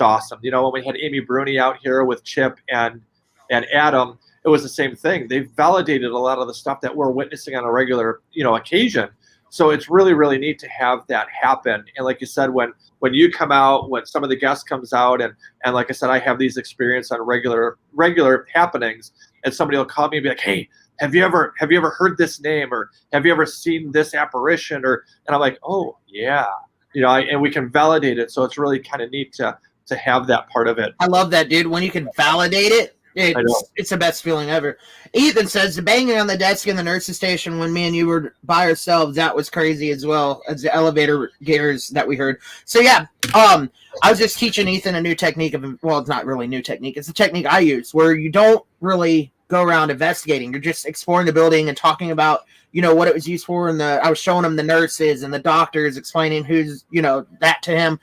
awesome. When we had Amy Bruni out here with Chip and Adam, it was the same thing. They validated a lot of the stuff that we're witnessing on a regular, occasion. So it's really, really neat to have that happen. And like you said, when you come out, when some of the guests comes out, and like I said, I have these experiences on regular happenings, and somebody will call me and be like, "Hey, have you ever heard this name, or have you ever seen this apparition?" And I'm like, "Oh yeah," and we can validate it. So it's really kind of neat to have that part of it. I love that, dude. When you can validate it, it's the best feeling ever. Ethan says the banging on the desk in the nurse's station when me and you were by ourselves, that was crazy as well as the elevator gears that we heard. So yeah, I was just teaching Ethan a new technique well, it's not really new technique. It's a technique I use where you don't really go around investigating. You're just exploring the building and talking about, what it was used for. And I was showing him the nurses and the doctors, explaining who's, that to him.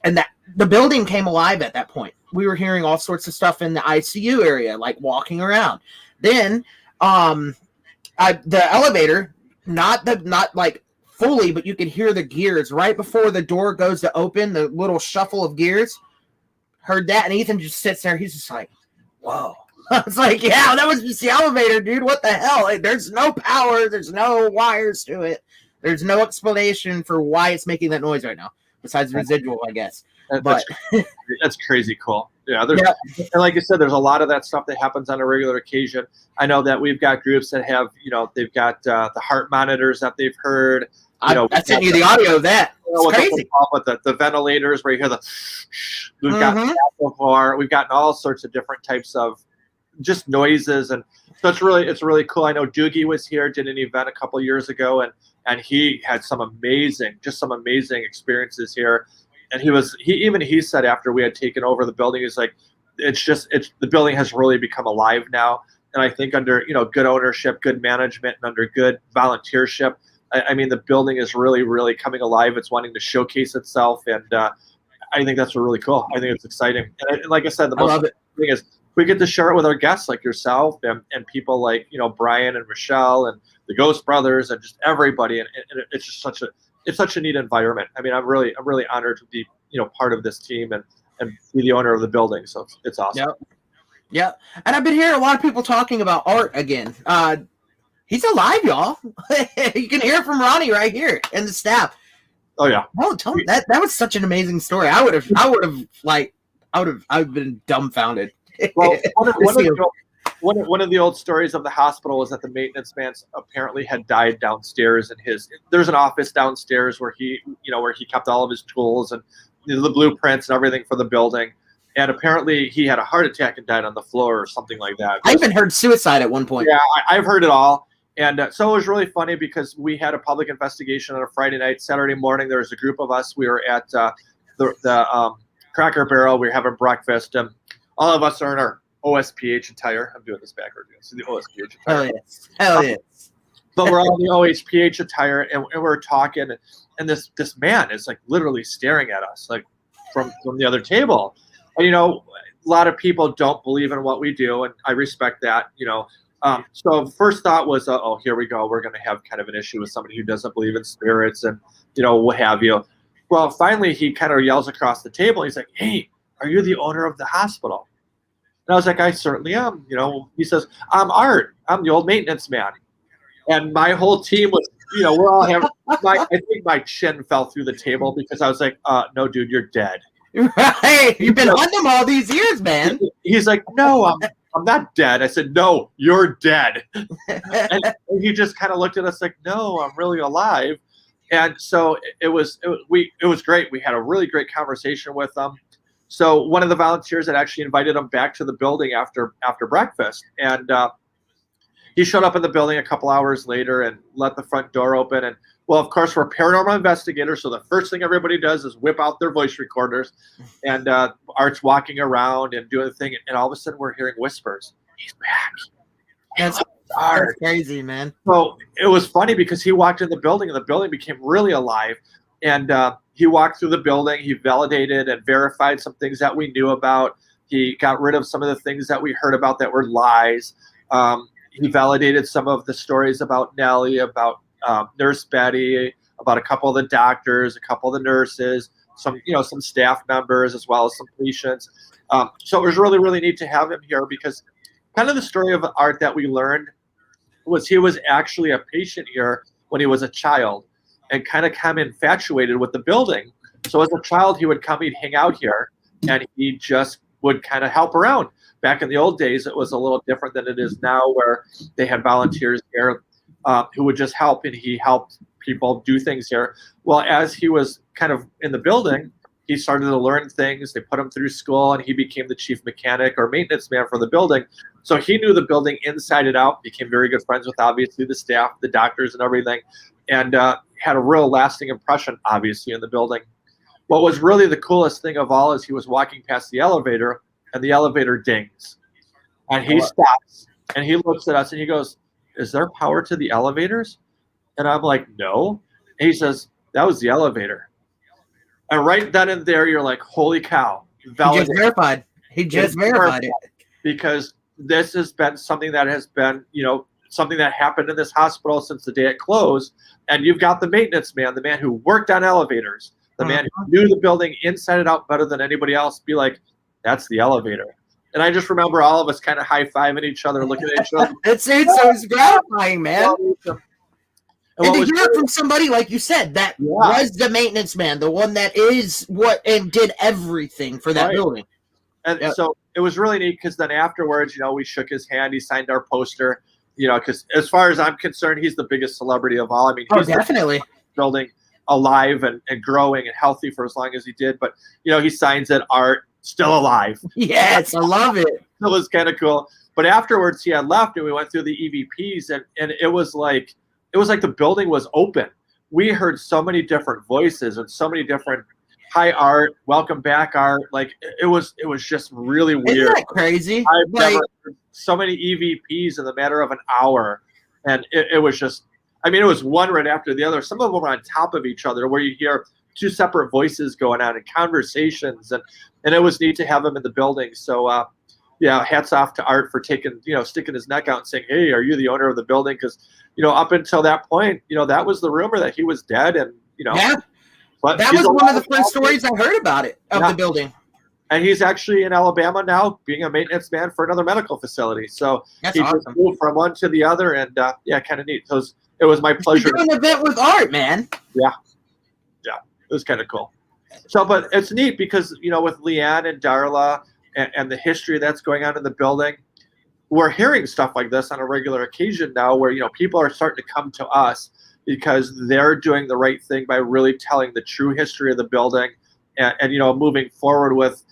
And that the building came alive at that point. We were hearing all sorts of stuff in the ICU area, like walking around. Then, the elevator, not like fully, but you could hear the gears right before the door goes to open, the little shuffle of gears. Heard that, and Ethan just sits there. He's just like, whoa. I was like, yeah, that was just the elevator, dude. What the hell? Like, there's no power. There's no wires to it. There's no explanation for why it's making that noise right now, besides residual, I guess. That's crazy cool. Yeah, and like you said, there's a lot of that stuff that happens on a regular occasion. I know that we've got groups that have, they've got the heart monitors that they've heard. I sent you the audio of that. It's crazy. With the ventilators where you hear we've got we've gotten all sorts of different types of just noises, and so it's really cool. I know Doogie was here, did an event a couple years ago, and he had some amazing experiences here. And he said after we had taken over the building, he's like, the building has really become alive now. And I think under, good ownership, good management, and under good volunteership, I mean, the building is really, really coming alive. It's wanting to showcase itself. And I think that's really cool. I think it's exciting. And like I said, the most thing is we get to share it with our guests like yourself and people like, Brian and Michelle and the Ghost Brothers and just everybody. And it's just such a neat environment. I mean, I'm really honored to be, part of this team and be the owner of the building. So it's awesome. Yeah. And I've been hearing a lot of people talking about Art again. He's alive, y'all. You can hear from Ronnie right here and the staff. Oh yeah. Oh, tell me that was such an amazing story. I would have been dumbfounded. Well, one of the old stories of the hospital was that the maintenance man apparently had died downstairs there's an office downstairs where he kept all of his tools and the blueprints and everything for the building. And apparently he had a heart attack and died on the floor or something like that. I even heard suicide at one point. Yeah, I've heard it all. And so it was really funny because we had a public investigation on a Friday night. Saturday morning, there was a group of us. We were at the Cracker Barrel. We were having breakfast. And all of us are in our OSPH attire. I'm doing this backwards. So the OSPH attire. Hell yeah. But we're all in the OSPH attire, and we're talking. And this man is like literally staring at us like from the other table. And, a lot of people don't believe in what we do, and I respect that, So the first thought was, oh, here we go. We're going to have kind of an issue with somebody who doesn't believe in spirits and, what have you. Well, finally, he kind of yells across the table. He's like, hey, are you the owner of the hospital? And I was like, I certainly am. He says, I'm Art. I'm the old maintenance man. And my whole team was, we're all having, I think my chin fell through the table because I was like, no, dude, you're dead. Right. You've been on them all these years, man. He's like, no, I'm not dead. I said, no, you're dead. And he just kind of looked at us like, no, I'm really alive. And so it was great. We had a really great conversation with them. So one of the volunteers had actually invited him back to the building after breakfast. And he showed up in the building a couple hours later and let the front door open. And well, of course, we're paranormal investigators, so the first thing everybody does is whip out their voice recorders. And Art's walking around and doing the thing, and all of a sudden we're hearing whispers. He's back. That's crazy, man. So it was funny because he walked in the building, and the building became really alive. And he walked through the building. He validated and verified some things that we knew about. He got rid of some of the things that we heard about that were lies. He validated some of the stories about Nellie, about Nurse Betty, about a couple of the doctors, a couple of the nurses, some staff members, as well as some patients. So it was really, really neat to have him here because kind of the story of Art that we learned was he was actually a patient here when he was a child and kind of became infatuated with the building. So as a child, he would come, he'd hang out here, and he just would kind of help around. Back in the old days, it was a little different than it is now, where they had volunteers here who would just help, and he helped people do things here. Well, as he was kind of in the building, he started to learn things. They put him through school, and he became the chief mechanic or maintenance man for the building. So he knew the building inside and out, became very good friends with, obviously, the staff, the doctors, and everything, and had a real lasting impression, obviously, in the building. What was really the coolest thing of all is he was walking past the elevator, and the elevator dings. And he stops, And he looks at us and he goes, "Is there power to the elevators?" And I'm like, "No." And he says, "That was the elevator." And right then and there, you're like, "Holy cow!" He just Validated. verified. He just verified it. Because this has been something that has been, something that happened in this hospital since the day it closed. And you've got the maintenance man, the man who worked on elevators, the man who knew the building inside and out better than anybody else, be like, "That's the elevator." And I just remember all of us kind of high-fiving each other, looking at each other. It's gratifying, man. And to was hear it from somebody, like you said, that was the maintenance man, the one that is what and did everything for that building. And so it was really neat because then afterwards, we shook his hand. He signed our poster, because as far as I'm concerned, he's the biggest celebrity of all. I mean, he's definitely building alive and growing and healthy for as long as he did. But, he signs it, art, still alive. Yes, I love it. It was kind of cool. But afterwards, he had left and we went through the EVPs and it was like the building was open. We heard so many different voices and so many different "Hi Art, welcome back Art." Like it was just really weird. Isn't that crazy? I've never heard so many EVPs in the matter of an hour. And it was just, it was one right after the other. Some of them were on top of each other where you hear two separate voices going on and conversations. And it was neat to have them in the building. So, hats off to Art for sticking his neck out and saying, "Hey, are you the owner of the building?" Because, up until that point, that was the rumor that he was dead. And, yeah. But that was one of the first stories I heard about it, of the building. And he's actually in Alabama now, being a maintenance man for another medical facility. So he just moved from one to the other, and kind of neat. So it was my pleasure. You're doing an event with Art, man. Yeah, it was kind of cool. So, but it's neat because with Leanne and Darla and the history that's going on in the building, we're hearing stuff like this on a regular occasion now, where people are starting to come to us because they're doing the right thing by really telling the true history of the building, and moving forward with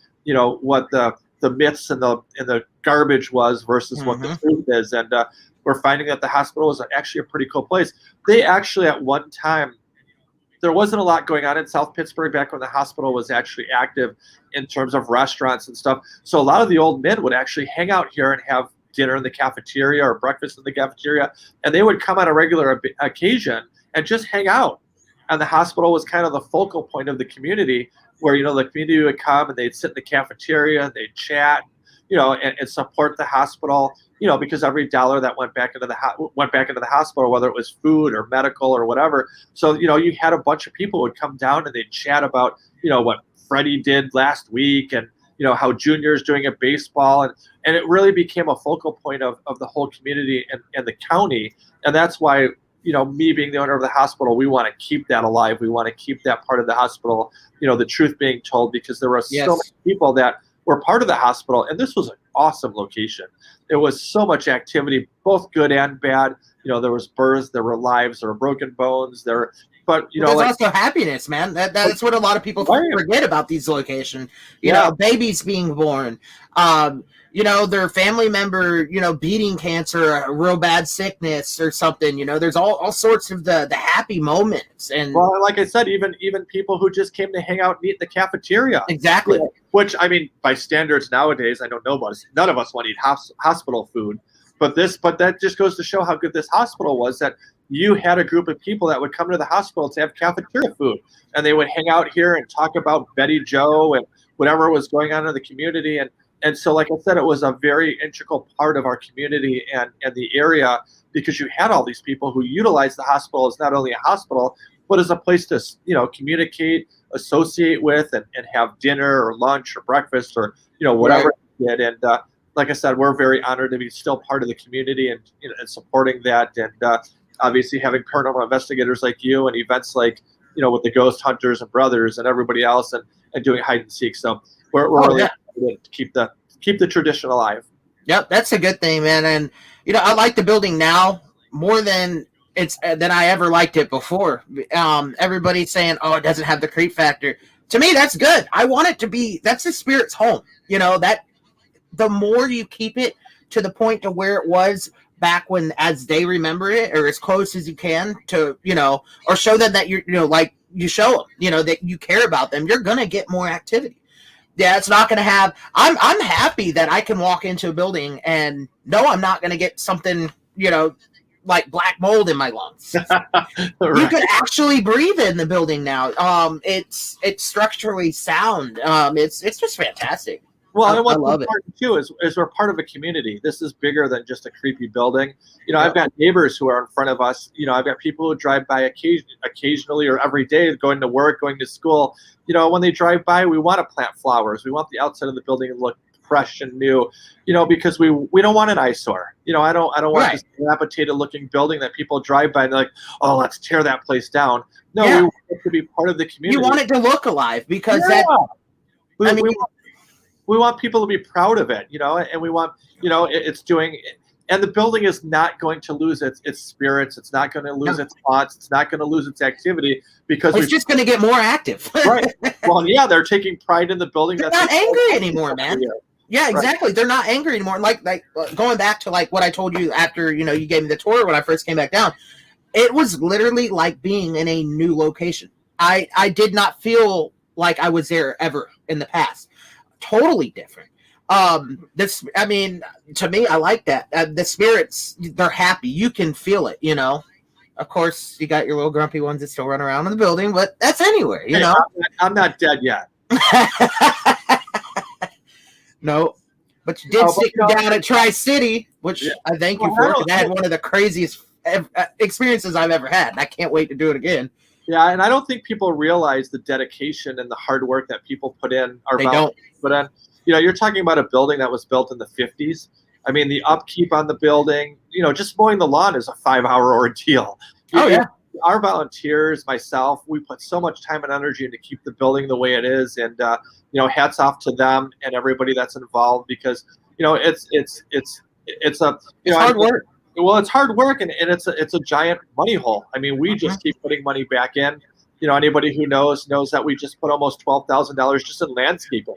what the myths and the garbage was versus what the truth is. And we're finding that the hospital is actually a pretty cool place. They actually, at one time, there wasn't a lot going on in South Pittsburgh back when the hospital was actually active in terms of restaurants and stuff. So a lot of the old men would actually hang out here and have dinner in the cafeteria or breakfast in the cafeteria, and they would come on a regular occasion and just hang out. And the hospital was kind of the focal point of the community, where the community would come and they'd sit in the cafeteria and they'd chat, and support the hospital, because every dollar that went back into the hospital, whether it was food or medical or whatever. So you had a bunch of people who would come down and they'd chat about what Freddie did last week, and how Junior's doing at baseball, and it really became a focal point of the whole community and the county. And that's why me being the owner of the hospital, we want to keep that alive. We want to keep that part of the hospital, the truth being told, because there were so many people that were part of the hospital, and this was an awesome location. There was so much activity, both good and bad. There was births, there were lives, there were broken bones, but there's also happiness, man. That's what a lot of people forget about these locations. Babies being born, their family member, beating cancer, a real bad sickness or something. There's all sorts of the happy moments. And like I said, even people who just came to hang out and eat in the cafeteria. Exactly. Which, by standards nowadays, I know none of us want to eat hospital food. But that just goes to show how good this hospital was, that you had a group of people that would come to the hospital to have cafeteria food, and they would hang out here and talk about Betty Joe and whatever was going on in the community. And so, like I said, it was a very integral part of our community and the area, because you had all these people who utilized the hospital as not only a hospital, but as a place to, communicate, associate with, and have dinner or lunch or breakfast or, whatever you did. And like I said, we're very honored to be still part of the community and supporting that. And obviously having paranormal investigators like you and events like, with the ghost hunters and brothers and everybody else and doing hide and seek. So we're really excited to keep the tradition alive. Yep, that's a good thing, man. And I like the building now more than I ever liked it before. Everybody's saying, "Oh, it doesn't have the creep factor." To me, that's good. I want it to be. That's the spirit's home. That the more you keep it to the point to where it was back when, as they remember it, or as close as you can to, or show them that you're, like you show them, that you care about them, you're gonna get more activity. Yeah, it's not going to have. I'm happy that I can walk into a building and no, I'm not going to get something, like black mold in my lungs. Right. You could actually breathe in the building now. It's structurally sound. It's just fantastic. Well, and what's I love important too is we're part of a community. This is bigger than just a creepy building. I've got neighbors who are in front of us. I've got people who drive by occasionally or every day, going to work, going to school. When they drive by, we want to plant flowers. We want the outside of the building to look fresh and new. Because we don't want an eyesore. I don't want this dilapidated looking building that people drive by and they're like, oh, let's tear that place down. No, we want it to be part of the community. You want it to look alive because we want people to be proud of it, and we want, it's doing, and the building is not going to lose its spirits. It's not going to lose its thoughts. It's not going to lose its activity because it's just going to get more active. Right. Well, yeah, they're taking pride in the building. They're not angry anymore, man. Yeah, exactly. Right. They're not angry anymore. Like going back to like what I told you after, you gave me the tour when I first came back down, it was literally like being in a new location. I did not feel like I was there ever in the past. Totally different. To me, I like that. The spirits, they're happy. You can feel it, Of course, you got your little grumpy ones that still run around in the building, but that's anywhere, you know. I'm not dead yet. No, but you did sit down at Tri-City, which I thank you for, because I had one of the craziest experiences I've ever had, and I can't wait to do it again. Yeah, and I don't think people realize the dedication and the hard work that people put in. They don't. You're talking about a building that was built in the 50s. I mean, the upkeep on the building, just mowing the lawn is a 5-hour ordeal. Our volunteers, myself, we put so much time and energy into keep the building the way it is, and hats off to them and everybody that's involved, because it's hard work. Well, it's hard work, and it's a giant money hole. I mean, we just keep putting money back in. Anybody who knows that we just put almost $12,000 just in landscaping.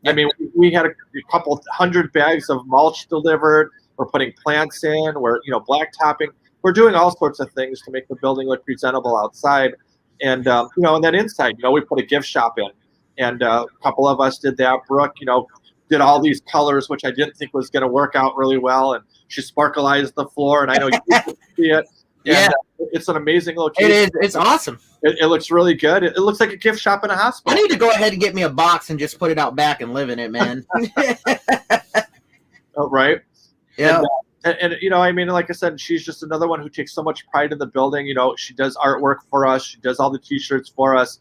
I mean, we had a couple hundred bags of mulch delivered. We're putting plants in. We're blacktopping. We're doing all sorts of things to make the building look presentable outside, and and then inside, we put a gift shop in, and a couple of us did that. Brooke, did all these colors, which I didn't think was going to work out really well, and she sparkleized the floor, and I know you can see it. And, it's an amazing location. It is. It's awesome. It looks really good. It looks like a gift shop in a hospital. I need to go ahead and get me a box and just put it out back and live in it, man. Oh, right. Yeah. And like I said, she's just another one who takes so much pride in the building. She does artwork for us. She does all the T-shirts for us.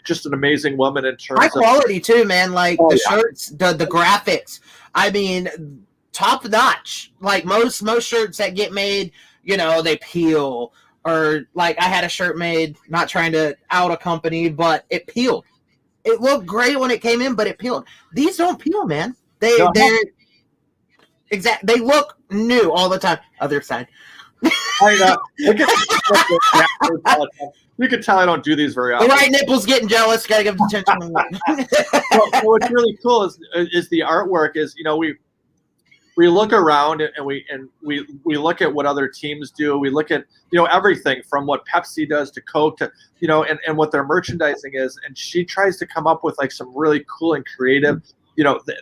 Just an amazing woman in terms of high quality too, man. Like shirts, the graphics. I mean, top notch. Like most shirts that get made, they peel. Or like I had a shirt made, not trying to out a company, but it peeled. It looked great when it came in, but it peeled. These don't peel, man. They look new all the time. Other side. I know. You can tell I don't do these very often. The right nipple's getting jealous. Gotta give them attention. What's really cool is the artwork. Is we look around and we look at what other teams do. We look at everything from what Pepsi does to Coke to and what their merchandising is. And she tries to come up with like some really cool and creative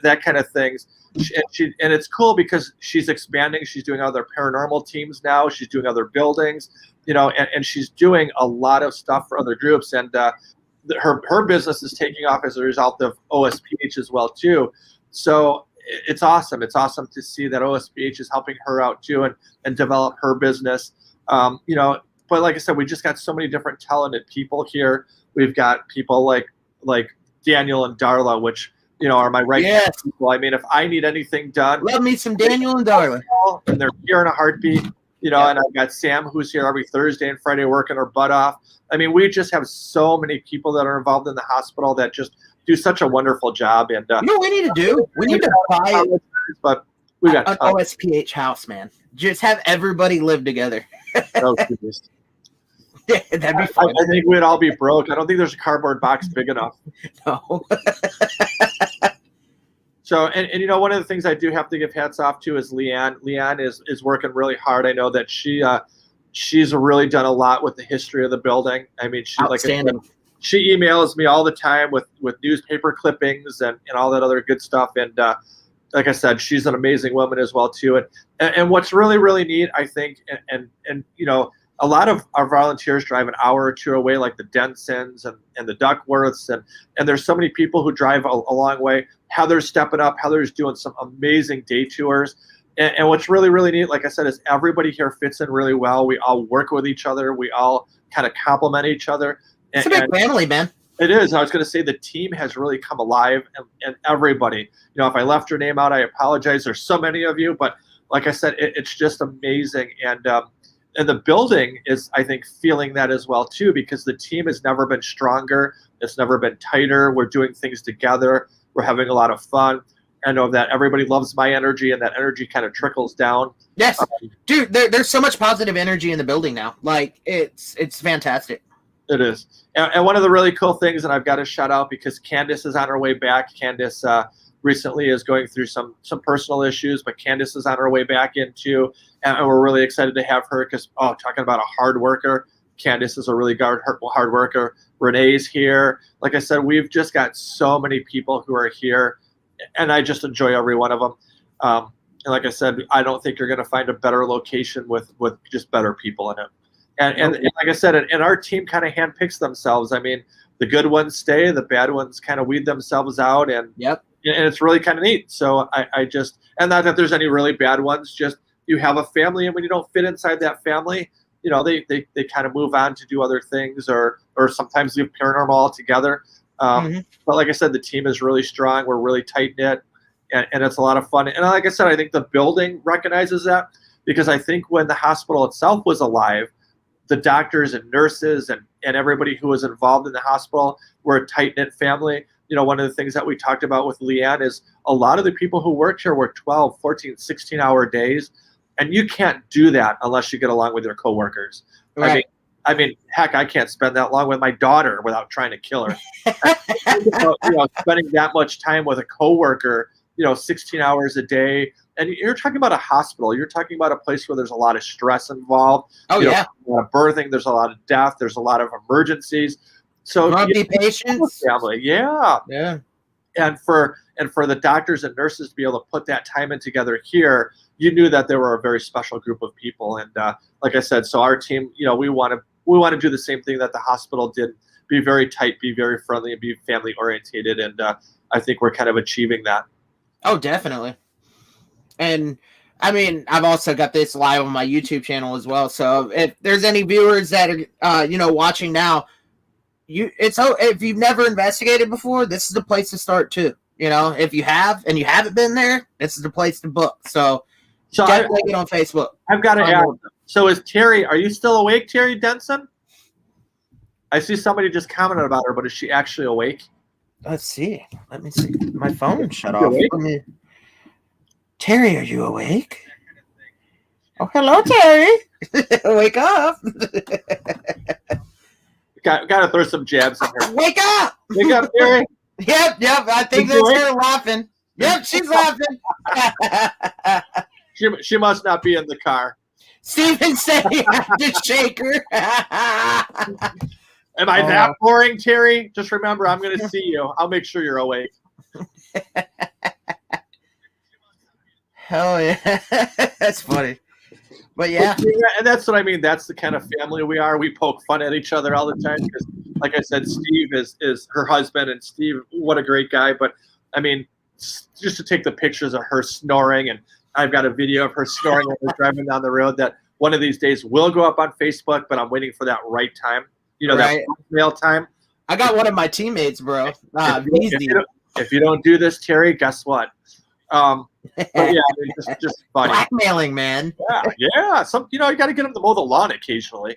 that kind of things. And it's cool because she's expanding. She's doing other paranormal teams now. She's doing other buildings, and she's doing a lot of stuff for other groups. And her business is taking off as a result of OSPH as well too. So it's awesome. It's awesome to see that OSPH is helping her out too and develop her business. But like I said, we just got so many different talented people here. We've got people like Daniel and Darla, which are my right hand people. I mean, if I need anything done, love me some Daniel and Darla, and they're here in a heartbeat. And I've got Sam, who's here every Thursday and Friday working her butt off. I mean, we just have so many people that are involved in the hospital that just do such a wonderful job. And we need to do? We need to buy but we got an OSPH house, man. Just have everybody live together. Oh, that'd be fun. I think we'd all be broke. I don't think there's a cardboard box big enough. No. So, and one of the things I do have to give hats off to is Leanne. Leanne is working really hard. I know that she's really done a lot with the history of the building. I mean, outstanding. she emails me all the time with newspaper clippings and all that other good stuff. And like I said, she's an amazing woman as well too. And what's really, really neat, I think, and you know, a lot of our volunteers drive an hour or two away, like the Densons and the Duckworths, and there's so many people who drive a long way. Heather's stepping up. Heather's doing some amazing day tours. And what's really, really neat, like I said, is everybody here fits in really well. We all work with each other. We all kind of complement each other. It's a big family, man. It is. I was going to say the team has really come alive, and everybody. You know, if I left your name out, I apologize. There's so many of you, but like I said, it's just amazing. And the building is, I think, feeling that as well too, because the team has never been stronger. It's never been tighter. We're doing things together. We're having a lot of fun. I know that everybody loves my energy, and that energy kind of trickles down. Yes, dude. There's so much positive energy in the building now. Like it's fantastic. It is. And one of the really cool things, and I've got to shout out because Candace is on her way back. Candace recently is going through some personal issues, but Candace is on her way back into, and we're really excited to have her because, talking about a hard worker, Candace is a really hard worker. Renee's here. Like I said, we've just got so many people who are here, and I just enjoy every one of them. And like I said, I don't think you're going to find a better location with just better people in it. And like I said, and our team kind of handpicks themselves. I mean, the good ones stay, the bad ones kind of weed themselves out, and yep. And it's really kind of neat. So I just, and not that there's any really bad ones, just you have a family, and when you don't fit inside that family, you know, they kind of move on to do other things, or sometimes leave paranormal altogether. But like I said, the team is really strong. We're really tight knit, and it's a lot of fun. And like I said, I think the building recognizes that, because I think when the hospital itself was alive, the doctors and nurses and everybody who was involved in the hospital were a tight-knit family. You know, one of the things that we talked about with Leanne is a lot of the people who worked here work 12, 14, 16-hour days, and you can't do that unless you get along with your coworkers. Right. I mean, heck, I can't spend that long with my daughter without trying to kill her. You know, spending that much time with a coworker, 16 hours a day. And you're talking about a hospital. You're talking about a place where there's a lot of stress involved. Oh, yeah. A lot of birthing. There's a lot of death. There's a lot of emergencies. So grumpy patients. Family, yeah. Yeah. And for the doctors and nurses to be able to put that time in together here, you knew that they were a very special group of people. And like I said, so our team, we want to do the same thing that the hospital did: be very tight, be very friendly, and be family orientated. And I think we're kind of achieving that. Oh, definitely. And I mean, I've also got this live on my YouTube channel as well. So if there's any viewers that are, watching now, if you've never investigated before, this is the place to start too. If you have and you haven't been there, this is the place to book. So definitely get on Facebook. I've got to ask. So is Terry? Are you still awake, Terry Denson? I see somebody just commented about her, but is she actually awake? Let's see. Let me see. My phone shut off. Terry, are you awake? Oh, hello, Terry. Wake up. Got to throw some jabs in here. Wake up. Wake up, Terry. Yep. I think that's her laughing. Yep, she's laughing. She must not be in the car. Steven said you have to shake her. Am I that boring, Terry? Just remember, I'm going to see you. I'll make sure you're awake. Hell yeah. That's funny. But yeah. And that's what I mean. That's the kind of family we are. We poke fun at each other all the time because, like I said, Steve is her husband, and Steve, what a great guy. But, I mean, just to take the pictures of her snoring, and I've got a video of her snoring when we're driving down the road that one of these days will go up on Facebook, but I'm waiting for that right time. That mail time. I got one of my teammates, bro. If you don't do this, Terry, guess what? But yeah, just funny. Blackmailing, man. Yeah. You got to get him to mow the lawn occasionally.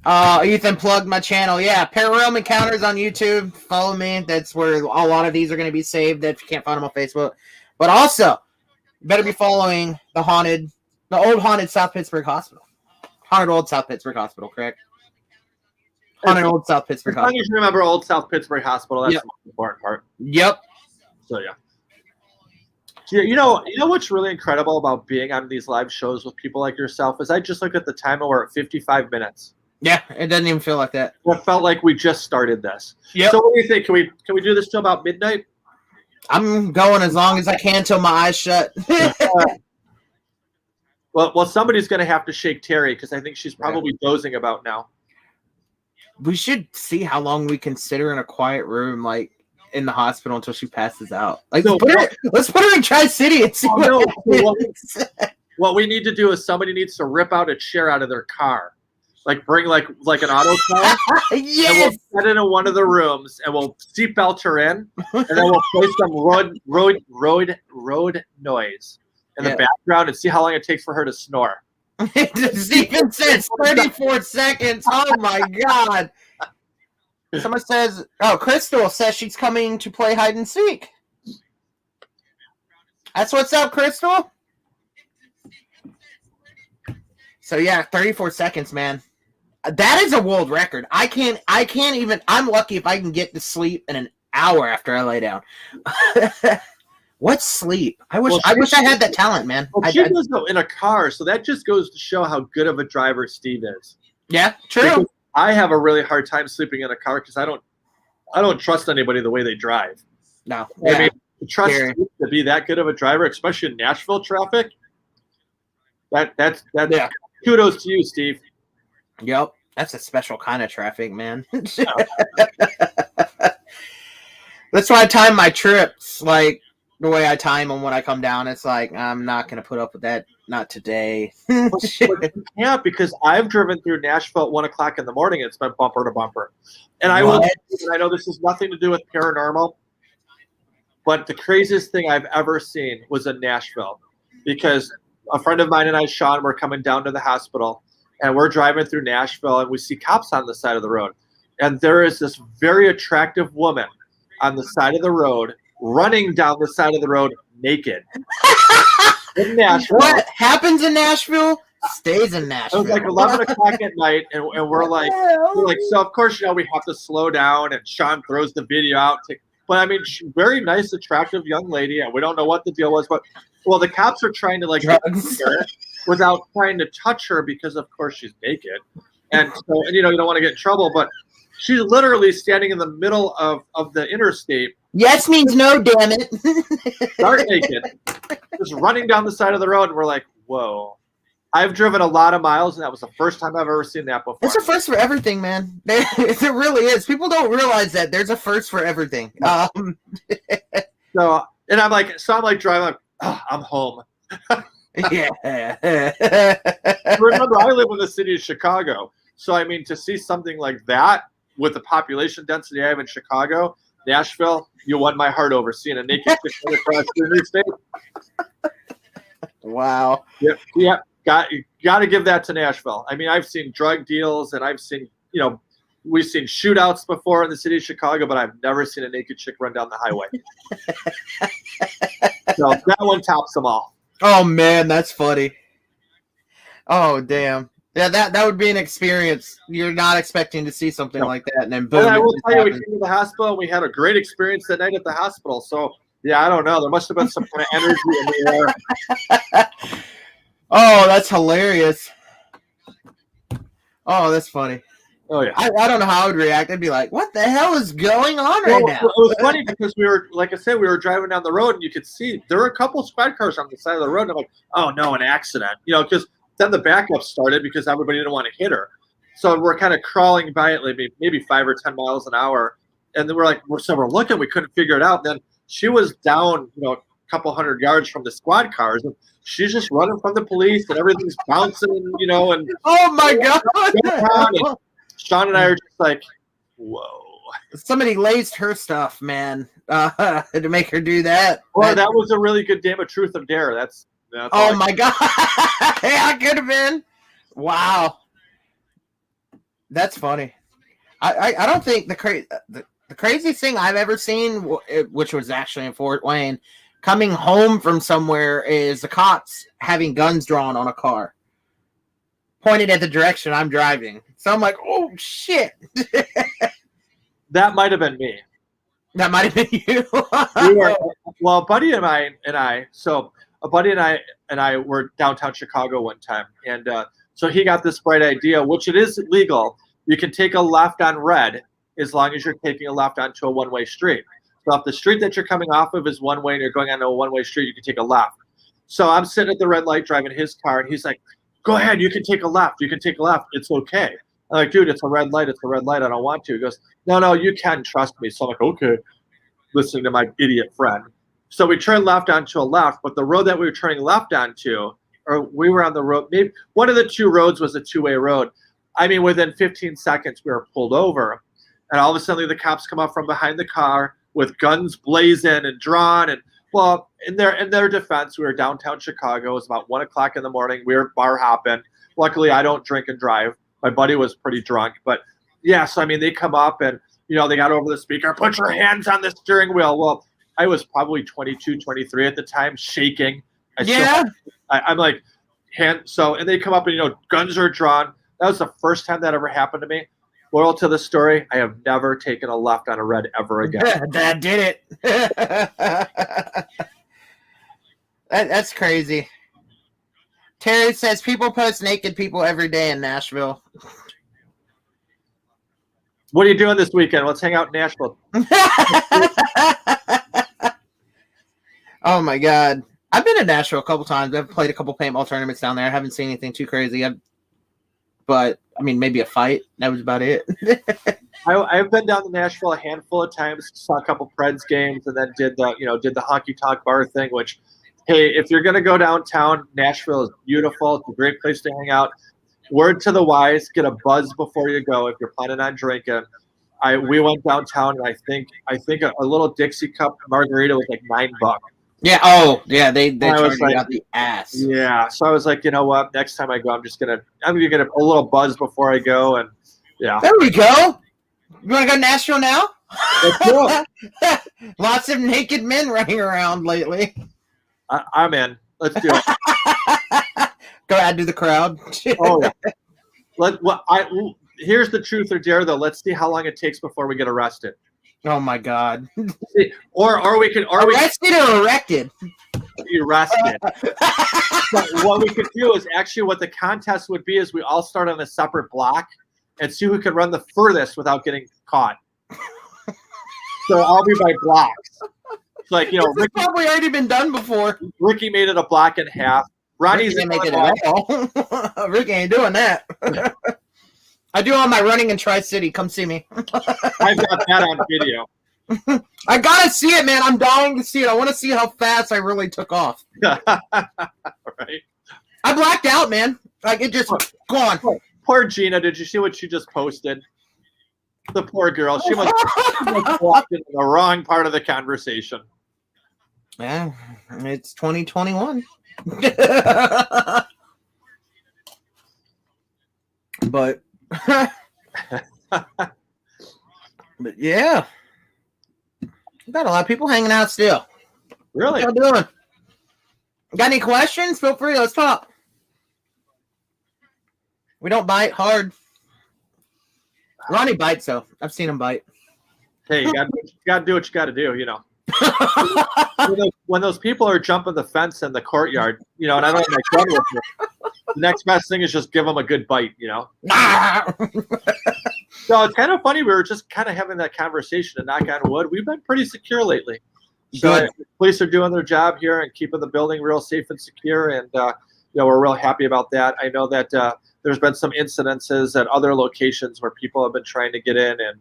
Ethan plugged my channel. Yeah, Pararealm Encounters on YouTube. Follow me. That's where a lot of these are going to be saved if you can't find them on Facebook. But also, you better be following the old haunted South Pittsburgh Hospital. Haunted Old South Pittsburgh Hospital, correct? Haunted Old South Pittsburgh Hospital. As long as you remember Old South Pittsburgh Hospital, that's the most important part. Yep. So, yeah. You know what's really incredible about being on these live shows with people like yourself is I just looked at the time and we're at 55 minutes. Yeah, it doesn't even feel like that. It felt like we just started this. Yep. So what do you think? Can we do this till about midnight? I'm going as long as I can till my eyes shut. Well, somebody's going to have to shake Terry because I think she's probably dozing about now. We should see how long we can sit her in a quiet room, like in the hospital, until she passes out. Like, let's put her in Tri-City and see what we need to do is somebody needs to rip out a chair out of their car. Like bring like an auto car. Yes. And we'll set it in one of the rooms and we'll seatbelt her in, and then we'll play some road noise in the background and see how long it takes for her to snore. Stephen says 34 seconds. Oh my God. Someone says, Crystal says she's coming to play hide and seek. That's what's up, Crystal. So yeah, 34 seconds, man. That is a world record. I can't even. I'm lucky if I can get to sleep in an hour after I lay down. What's sleep? I wish I had that talent, man. Well, she does go in a car, so that just goes to show how good of a driver Steve is. Yeah, true. Because I have a really hard time sleeping in a car because I don't trust anybody the way they drive. No, I mean, to trust Steve to be that good of a driver, especially in Nashville traffic. That's kudos to you, Steve. Yep, that's a special kind of traffic, man. That's why I time my trips like the way I time them when I come down. It's like I'm not going to put up with that. Not today. Yeah, because I've driven through Nashville at 1 o'clock in the morning. And it's been bumper to bumper, and I know this has nothing to do with paranormal, but the craziest thing I've ever seen was in Nashville, because a friend of mine and I, Sean, were coming down to the hospital. And we're driving through Nashville, and we see cops on the side of the road. And there is this very attractive woman on the side of the road, running down the side of the road naked. In Nashville. What happens in Nashville stays in Nashville. It was like 11 o'clock at night, and we're like, so of course, we have to slow down, and Sean throws the video out. But I mean, very nice, attractive young lady, and we don't know what the deal was, but the cops are trying to like without trying to touch her because of course she's naked, and so you don't want to get in trouble, but she's literally standing in the middle of the interstate. Yes means no, damn it. Start naked, just running down the side of the road, and we're like, whoa. I've driven a lot of miles, and that was the first time I've ever seen that before. It's a first for everything, man. It really is. People don't realize that there's a first for everything. So I'm like driving, like, I'm home. Yeah. Remember, I live in the city of Chicago, so I mean, to see something like that with the population density I have in Chicago, Nashville, you won my heart over, seeing a naked chick across the interstate. Wow. Yep. Got to give that to Nashville. I mean, I've seen drug deals, and I've seen, we've seen shootouts before in the city of Chicago, but I've never seen a naked chick run down the highway. So that one tops them all. Oh man, that's funny. Oh damn. Yeah, that would be an experience. You're not expecting to see something like that, and then boom. And I will tell you, we came to the hospital, and we had a great experience that night at the hospital. So yeah, I don't know. There must have been some kind of energy in the air. Oh, that's hilarious. Oh, that's funny. Oh yeah. I don't know how I would react. I'd be like, "What the hell is going on right now?" It was funny because we were driving down the road, and you could see there were a couple of squad cars on the side of the road. And I'm like, "Oh no, an accident!" Because then the backup started because everybody didn't want to hit her. So we're kind of crawling by it, maybe 5 or 10 miles an hour, and then we're looking, we couldn't figure it out. And then she was down, a couple hundred yards from the squad cars, and she's just running from the police, and everything's bouncing, and oh my god! And Sean and I are just like, whoa. Somebody laced her stuff, man, to make her do that. Well, that was a really good game of truth or dare. That's oh my god! I could have been. Wow, that's funny. I don't think the craziest thing I've ever seen, which was actually in Fort Wayne, coming home from somewhere, is the cops having guns drawn on a car, pointed at the direction I'm driving. So I'm like, oh shit. That might have been me. That might have been you. Well, a buddy of mine and I, so a buddy and I were downtown Chicago one time, and so he got this bright idea, which it is legal. You can take a left on red as long as you're taking a left onto a one-way street. So if the street that you're coming off of is one way and you're going onto a one-way street, you can take a left. So I'm sitting at the red light driving his car, and he's like, "Go ahead, you can take a left. You can take a left. It's okay." I'm like, "Dude, it's a red light. It's a red light. I don't want to." He goes, "No, you can. Trust me." So I'm like, "Okay," listening to my idiot friend. So we turned left onto a left, but the road that we were turning left onto, or we were on the road, maybe one of the two roads was a two-way road. I mean, within 15 seconds, we were pulled over. And all of a sudden, the cops come up from behind the car with guns blazing and drawn. And, well, in their defense, we were downtown Chicago. It was about 1 o'clock in the morning. We were bar hopping. Luckily, I don't drink and drive. My buddy was pretty drunk. But, yeah, so, I mean, they come up and, you know, they got over the speaker, "Put your hands on the steering wheel." Well, I was probably 22, 23 at the time, shaking. I'm like, and they come up and, you know, guns are drawn. That was the first time that ever happened to me. Moral to the story, I have never taken a left on a red ever again. That did it. That's crazy. Terry says people post naked people every day in Nashville. What are you doing this weekend? Let's hang out in Nashville. Oh my God. I've been to Nashville a couple times. I've played a couple paintball tournaments down there. I haven't seen anything too crazy. But I mean, maybe a fight. That was about it. I've been down to Nashville a handful of times. Saw a couple Preds games, and then did the honky tonk bar thing. Which, hey, if you're gonna go downtown, Nashville is beautiful. It's a great place to hang out. Word to the wise: get a buzz before you go if you're planning on drinking. We went downtown, and I think a little Dixie cup margarita was like $9. Yeah. Oh, yeah. They charged you out the ass. Yeah. So I was like, you know what? Next time I go, I'm gonna get a little buzz before I go, and yeah. There we go. You want to go to Nashville now? Let's do Lots of naked men running around lately. I'm in. Let's do it. Go add to the crowd. Oh yeah. Here's the truth or dare though. Let's see how long it takes before we get arrested. Oh my God. Or we can arrested or erected. Arrested. But what we could do is actually what the contest would be is we all start on a separate block and see who can run the furthest without getting caught. So I'll be by blocks. It's like, you know, Ricky, probably already been done before. Ricky made it a block and a half. Ronnie's Ricky make it at all. Ricky ain't doing that. I do all my running in Tri-City. Come see me. I've got that on video. I gotta see it, man. I'm dying to see it. I want to see how fast I really took off. Right. I blacked out, man. Like it just gone. Poor Gina. Did you see what she just posted? The poor girl. She must have walked into the wrong part of the conversation. Yeah, it's 2021. But yeah, got a lot of people hanging out still. Really? What y'all doing? Got any questions? Feel free. Let's talk. We don't bite hard. Ronnie bites, though. I've seen him bite. Hey, you gotta do what you gotta do, you know. When those people are jumping the fence in the courtyard, you know, and I don't have my gun with me, the next best thing is just give them a good bite, you know. So it's kind of funny. We were just kind of having that conversation, and knock on wood, we've been pretty secure lately. So police are doing their job here and keeping the building real safe and secure, and you know, we're real happy about that. I know that there's been some incidences at other locations where people have been trying to get in, and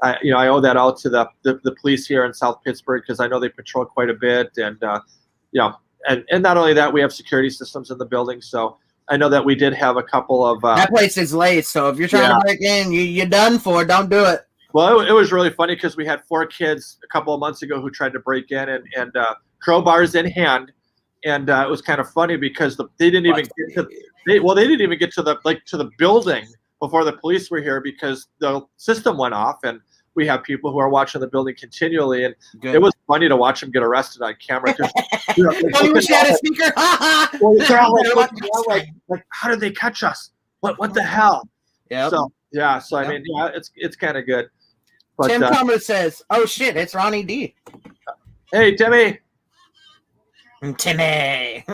I owe that out to the police here in South Pittsburgh because I know they patrol quite a bit, and and not only that, we have security systems in the building, so I know that we did have a couple of that place is laced, so if you're trying to break in, you're done for. Don't do it. Well, it was really funny because we had 4 kids a couple of months ago who tried to break in, and crowbars in hand, and it was kind of funny because they didn't even get to they didn't even get to the building before the police were here because the system went off, and we have people who are watching the building continually, and it was funny to watch them get arrested on camera. You wish you had a speaker. They're all like, how did they catch us? What the hell? Yeah. So I mean, yeah, it's kind of good. But, Tim Thomas says, "Oh shit, it's Ronnie D." Hey, Timmy. Timmy.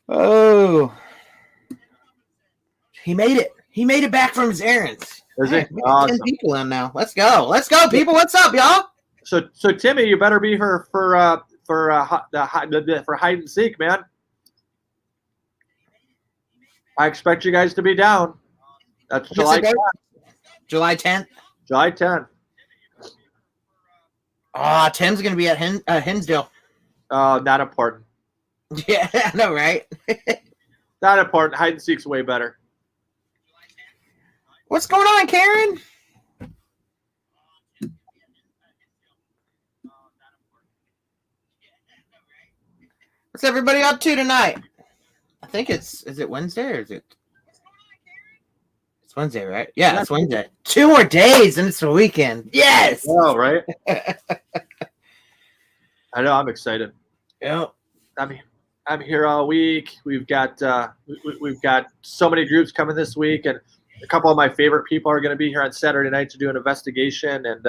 Oh, he made it. He made it back from his errands. Is he? We got 10 people in now. Let's go, people. What's up, y'all? So Timmy, you better be here for hide and seek, man. I expect you guys to be down. That's July 10th. July 10th. July 10th. Oh, Tim's gonna be at Hinsdale. Not important. Yeah, I know, right? Not important. Hide and seek's way better. What's going on, Karen? What's everybody up to tonight? I think is it Wednesday or is it? It's Wednesday, right? Yeah, it's Wednesday. 2 more days and it's the weekend. Yes. Oh, right. I know. I'm excited. Yep. I'm here all week. We've got so many groups coming this week, and a couple of my favorite people are going to be here on Saturday night to do an investigation, and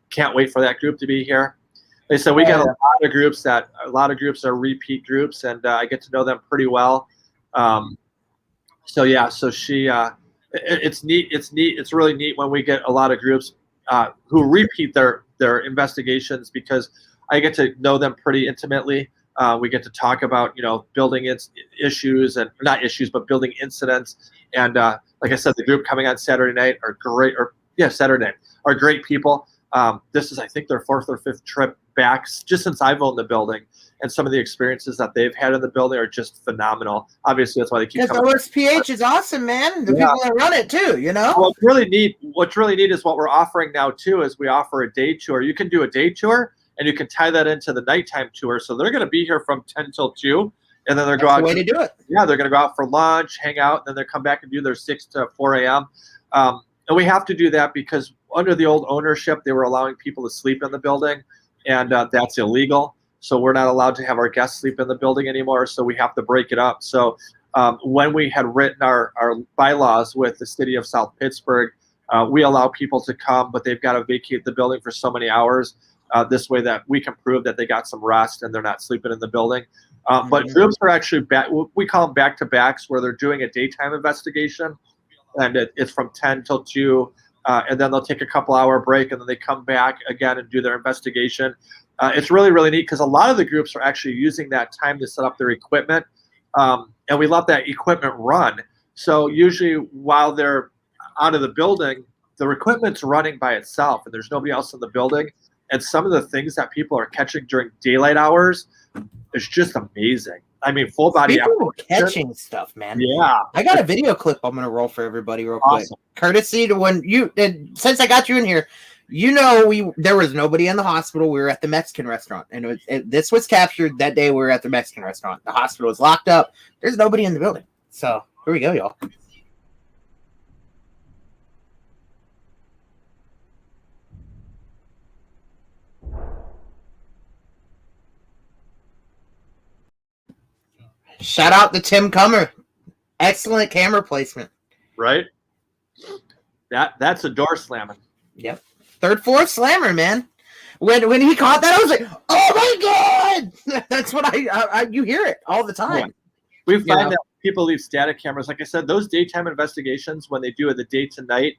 can't wait for that group to be here. They said we got a lot of groups are repeat groups, and I get to know them pretty well. So it's neat. It's really neat when we get a lot of groups who repeat their investigations, because I get to know them pretty intimately. We get to talk about, building issues, and not issues, but building incidents. And like I said, the group coming on Saturday night are great, Saturday night are great people. This is, I think, their 4th or 5th trip back just since I've owned the building, and some of the experiences that they've had in the building are just phenomenal. Obviously, that's why they keep coming. OSPH is awesome, man. The people that run it too, What's really neat is what we're offering now too. Is we offer a day tour. You can do a day tour, and you can tie that into the nighttime tour. So they're going to be here from 10 till 2, and then they're going. Way to do it. Yeah, they're going to go out for lunch, hang out, and then they come back and do their 6 to 4 a.m. And we have to do that because under the old ownership, they were allowing people to sleep in the building, and that's illegal. So we're not allowed to have our guests sleep in the building anymore. So we have to break it up. So when we had written our bylaws with the city of South Pittsburgh, we allow people to come, but they've got to vacate the building for so many hours. This way that we can prove that they got some rest and they're not sleeping in the building. But groups are actually we call them back-to-backs, where they're doing a daytime investigation, and it's from 10 till 2, and then they'll take a couple-hour break, and then they come back again and do their investigation. It's really, really neat because a lot of the groups are actually using that time to set up their equipment, and we let that equipment run. So usually while they're out of the building, the equipment's running by itself, and there's nobody else in the building. And some of the things that people are catching during daylight hours is just amazing. I mean, full body. People are catching stuff, man. Yeah. I got a video clip I'm going to roll for everybody real quick. Courtesy to when since I got you in here, there was nobody in the hospital. We were at the Mexican restaurant, and this was captured that day we were at the Mexican restaurant. The hospital was locked up. There's nobody in the building. So here we go, y'all. Shout out to Tim Comer. Excellent camera placement. Right? That's a door slamming. Yep. 3rd, 4th slammer, man. When he caught that, I was like, oh my God. That's what you hear it all the time. Yeah. We find that people leave static cameras. Like I said, those daytime investigations, when they do the day to night,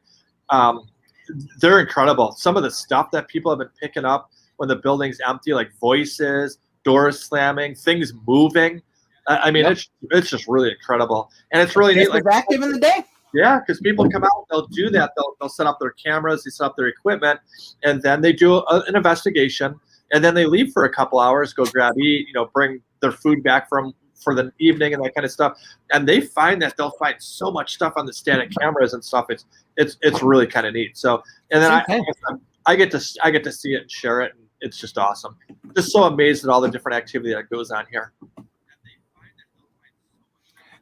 they're incredible. Some of the stuff that people have been picking up when the building's empty, like voices, doors slamming, things moving. I mean, it's just really incredible, and it's really neat. Like active in the day. Yeah, because people come out, they'll do that. They'll set up their cameras, they set up their equipment, and then they do an investigation, and then they leave for a couple hours, go eat, bring their food back for the evening and that kind of stuff. And they find that they'll find so much stuff on the static cameras and stuff. It's really kind of neat. So, and then I get to see it and share it, and it's just awesome. Just so amazed at all the different activity that goes on here.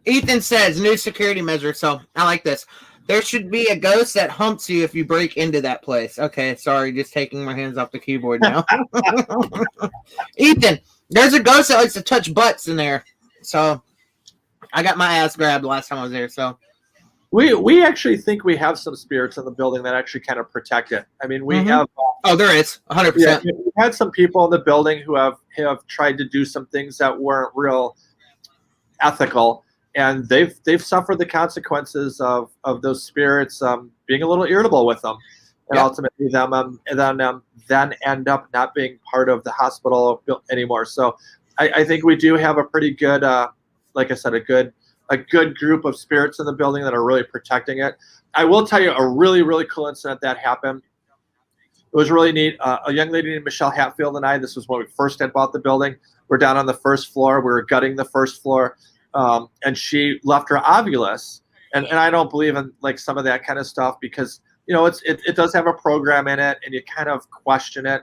Ethan says, new security measure. So I like this. There should be a ghost that humps you if you break into that place. Okay, sorry, just taking my hands off the keyboard now. Ethan, there's a ghost that likes to touch butts in there. So I got my ass grabbed last time I was there. So We actually think we have some spirits in the building that actually kind of protect it. I mean, we have. Oh, there is 100%. Yeah, we had some people in the building who have tried to do some things that weren't real ethical, and they've suffered the consequences of those spirits being a little irritable with them, and ultimately then end up not being part of the hospital anymore. So I think we do have a pretty good, like I said, a good group of spirits in the building that are really protecting it. I will tell you a really, really cool incident that happened. It was really neat. A young lady named Michelle Hatfield and I, this was when we first had bought the building. We're down on the first floor. We were gutting the first floor. And she left her Ovilus. And I don't believe in like some of that kind of stuff because, you know, it does have a program in it and you kind of question it.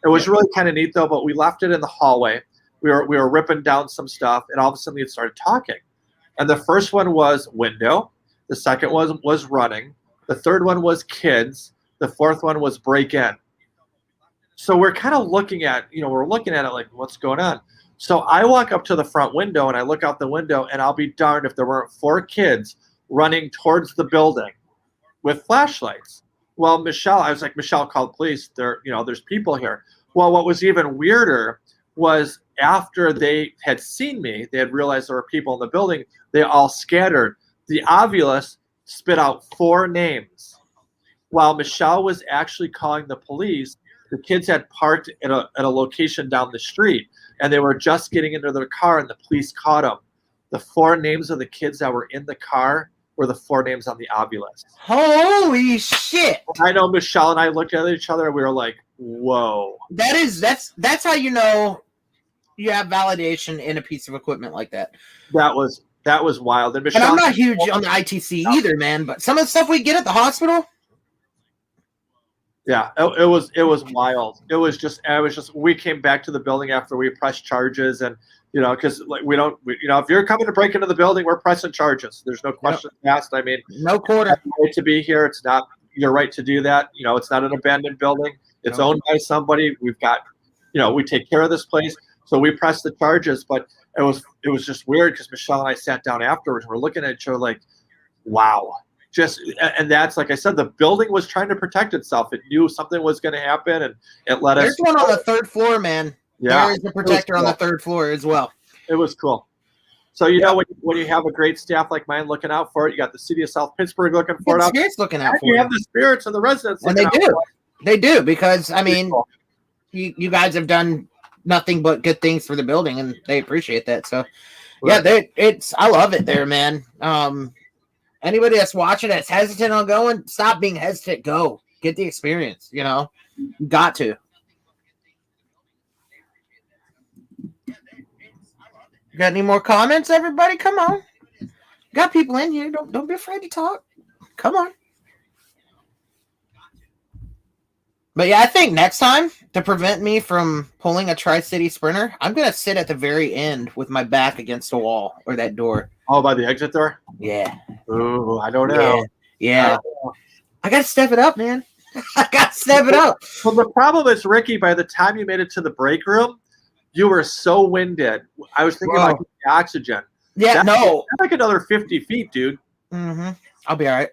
It was really kind of neat though, but we left it in the hallway. We were ripping down some stuff and all of a sudden it started talking. And the first one was window. The second one was running. The third one was kids. The fourth one was break in. So we're kind of looking at, we're looking at it like, what's going on? So I walk up to the front window and I look out the window and I'll be darned if there weren't 4 kids running towards the building with flashlights. Well, I was like, Michelle, call the police. There's people here. Well, what was even weirder was after they had seen me, they had realized there were people in the building. They all scattered. The Ovilus spit out 4 names. While Michelle was actually calling the police, the kids had parked at a location down the street, and they were just getting into their car, and the police caught them. The 4 names of the kids that were in the car were the 4 names on the Ovilus. Holy shit! I know Michelle and I looked at each other, and we were like, "Whoa!" That's how you know you have validation in a piece of equipment like that. That was wild. And Michelle, I'm not huge on the ITC either, man. But some of the stuff we get at the hospital. Yeah, it was wild. It was just we came back to the building after we pressed charges, and because like if you're coming to break into the building, we're pressing charges. There's no questions asked. I mean, no quarter. Right to be here. It's not your right to do that. It's not an abandoned building. It's owned by somebody. We've got, we take care of this place, so we press the charges. But it was just weird because Michelle and I sat down afterwards. We're looking at each other like, wow. And that's, like I said, the building was trying to protect itself. It knew something was going to happen, and it let us. There's one on the 3rd floor, man. Yeah, there is a protector on the 3rd floor as well. It was cool. So when you have a great staff like mine looking out for it, you got the city of South Pittsburgh looking for it. Spirits looking out for it. You have the spirits and the residents. And they do because I mean, you guys have done nothing but good things for the building, and they appreciate that. So yeah, I love it there, man. Anybody that's watching that's hesitant on going, stop being hesitant. Go. Get the experience, You got to. Got any more comments, everybody? Come on. Got people in here. Don't be afraid to talk. Come on. But yeah, I think next time, to prevent me from pulling a Tri-City Sprinter, I'm going to sit at the very end with my back against a wall or that door. Oh, by the exit door? Yeah. Ooh, I don't know. Yeah. I got to step it up, man. I got to step it up. Well, the problem is, Ricky, by the time you made it to the break room, you were so winded. I was thinking about the oxygen. Yeah, that's like another 50 feet, dude. Mm-hmm. I'll be all right.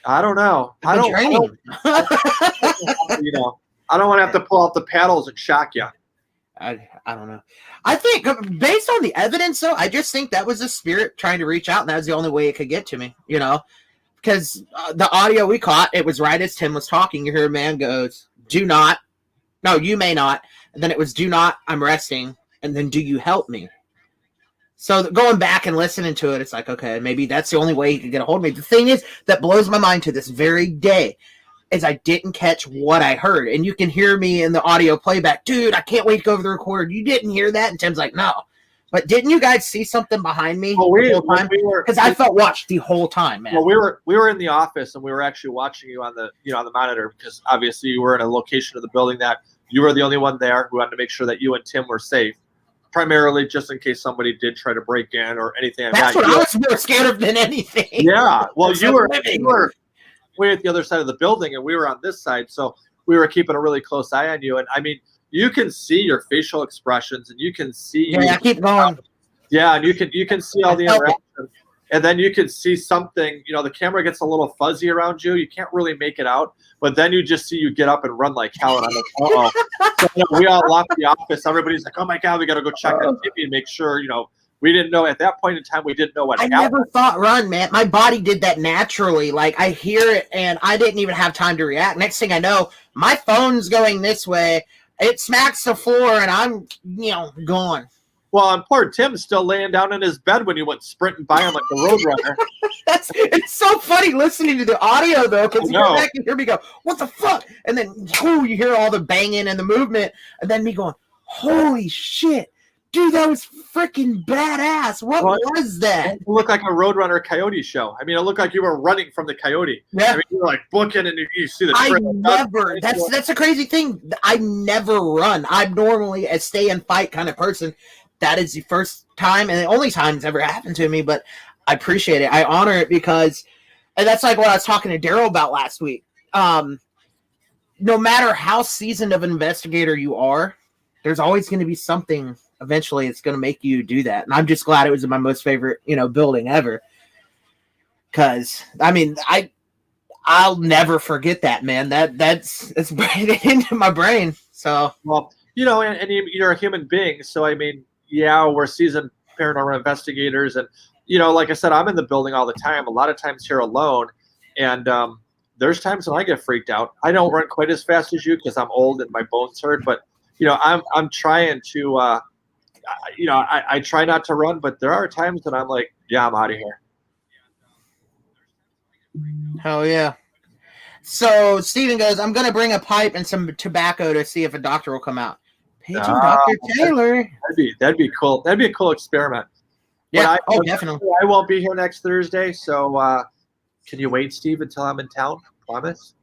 I don't know. I don't want to have to pull out the paddles and shock you. I don't know. I think based on the evidence, though, I just think that was a spirit trying to reach out, and that was the only way it could get to me, because the audio we caught, it was right as Tim was talking. You hear a man goes, "Do not, no, you may not," and then it was, "Do not, I'm resting," and then, "Do you help me?" So going back and listening to it, it's like, okay, maybe that's the only way he could get a hold of me. The thing is that blows my mind to this very day is I didn't catch what I heard. And you can hear me in the audio playback. Dude, I can't wait to go over the recorder. You didn't hear that? And Tim's like, no. But didn't you guys see something behind me the whole time? Because I felt watched the whole time, man. Well, we were in the office and we were actually watching you on the on the monitor because obviously you were in a location of the building that you were the only one there who wanted to make sure that you and Tim were safe. Primarily just in case somebody did try to break in or anything like that. That's what I was more scared of than anything. Yeah. Well, you were way at the other side of the building and we were on this side. So we were keeping a really close eye on you. And I mean, you can see your facial expressions and you can see. Yeah, keep going. Yeah. And you can see all the interaction. and then you could see something. You know, the camera gets a little fuzzy around you. You can't really make it out, but then you just see you get up and run like hell. And I'm like, uh-oh. So, you know, we all left the office. Everybody's like, oh my god, we got to go check on TV and make sure. You know, we didn't know at that point in time. We didn't know what happened. I never thought run, man. My body did that naturally. Like, I hear it, and I didn't even have time to react. Next thing I know, my phone's going this way. It smacks the floor, and I'm, gone. Well, and poor Tim's still laying down in his bed when you went sprinting by him like a roadrunner. It's so funny listening to the audio, though, because you go back and hear me go, what the fuck? And then, you hear all the banging and the movement, and then me going, holy shit. Dude, that was freaking badass. What was that? It looked like a Roadrunner Coyote show. I mean, it looked like you were running from the coyote. Yeah. I mean, you were like booking and you see the trail. That's a crazy thing. I never run. I'm normally a stay and fight kind of person. That is the first time and the only time it's ever happened to me, but I appreciate it. I honor it because, and that's like what I was talking to Daryl about last week. No matter how seasoned of an investigator you are, there's always going to be something eventually it's going to make you do that. And I'm just glad it was my most favorite, building ever. Cause I mean, I'll never forget that, man. That's braided into my brain. So, well, and you're a human being. So, I mean, yeah, we're seasoned paranormal investigators. And, like I said, I'm in the building all the time, a lot of times here alone. And, there's times when I get freaked out. I don't run quite as fast as you because I'm old and my bones hurt, but I'm trying to, I try not to run, but there are times that I'm like, yeah, I'm out of here. Hell yeah. So Steven goes, I'm going to bring a pipe and some tobacco to see if a doctor will come out. Paging Dr. Taylor. That'd be cool. That'd be a cool experiment. Yeah. Definitely. I won't be here next Thursday. So can you wait, Steve, until I'm in town? Promise?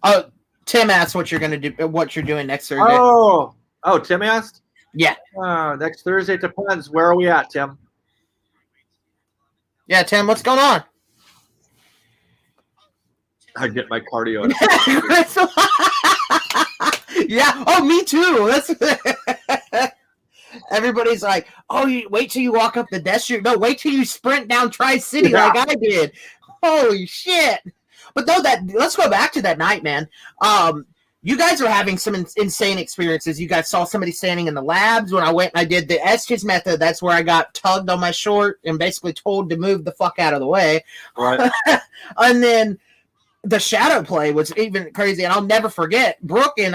Oh, Tim asked what you're going to do, what you're doing next Thursday. Oh, Tim asked? Yeah. Next Thursday depends. Where are we at, Tim? Yeah, Tim, what's going on? I get my cardio. Yeah. Oh, me too. That's everybody's like, oh, you wait till you walk up the desk. No, wait till you sprint down Tri-City like I did. Holy shit. But no, let's go back to that night, man. You guys are having some insane experiences. You guys saw somebody standing in the labs. When I went and I did the Estes method, that's where I got tugged on my short and basically told to move the fuck out of the way. Right. And then the shadow play was even crazy. And I'll never forget, Brooke and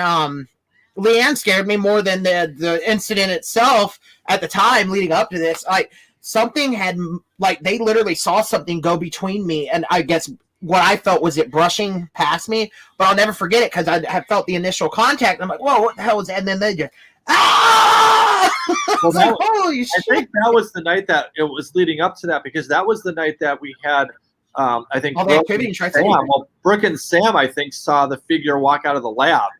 Leanne scared me more than the incident itself at the time leading up to this. Like, something had, like, they literally saw something go between me and I guess what I felt was it brushing past me, but I'll never forget it because I had felt the initial contact. And I'm like, whoa, what the hell was that? And then they just, Well, like, holy shit. I think that was the night that it was leading up to that because that was the night that we had, I think, Brooke and Sam, I think, saw the figure walk out of the lab.